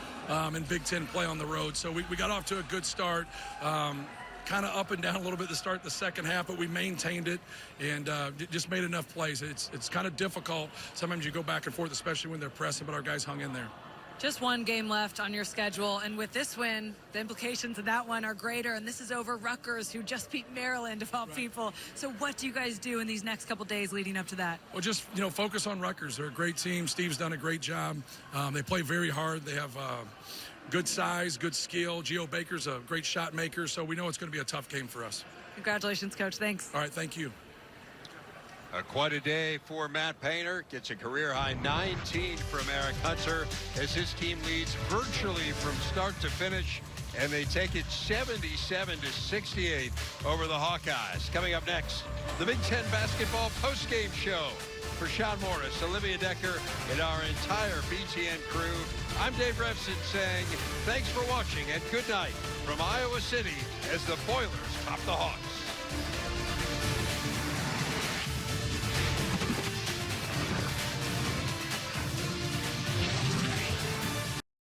[SPEAKER 4] in Big Ten play on the road. So we got off to a good start. Kind of up and down a little bit to start the second half, but we maintained it and just made enough plays. It's kind of difficult. Sometimes you go back and forth, especially when they're pressing, but our guys hung in there.
[SPEAKER 3] Just one game left on your schedule, and with this win, the implications of that one are greater, and this is over Rutgers, who just beat Maryland, of all people. So what do you guys do in these next couple days leading up to that?
[SPEAKER 4] Well, just, focus on Rutgers. They're a great team. Steve's done a great job. They play very hard. They have good size, good skill. Geo Baker's a great shot maker, so we know it's going to be a tough game for us.
[SPEAKER 3] Congratulations, Coach. Thanks.
[SPEAKER 4] All right, thank you.
[SPEAKER 1] Quite a day for Matt Painter. Gets a career-high 19 from Eric Hunter as his team leads virtually from start to finish, and they take it 77-68 over the Hawkeyes. Coming up next, the Big Ten basketball postgame show. For Sean Morris, Olivia Decker, and our entire BTN crew, I'm Dave Revson saying thanks for watching and good night from Iowa City as the Boilers top the Hawks.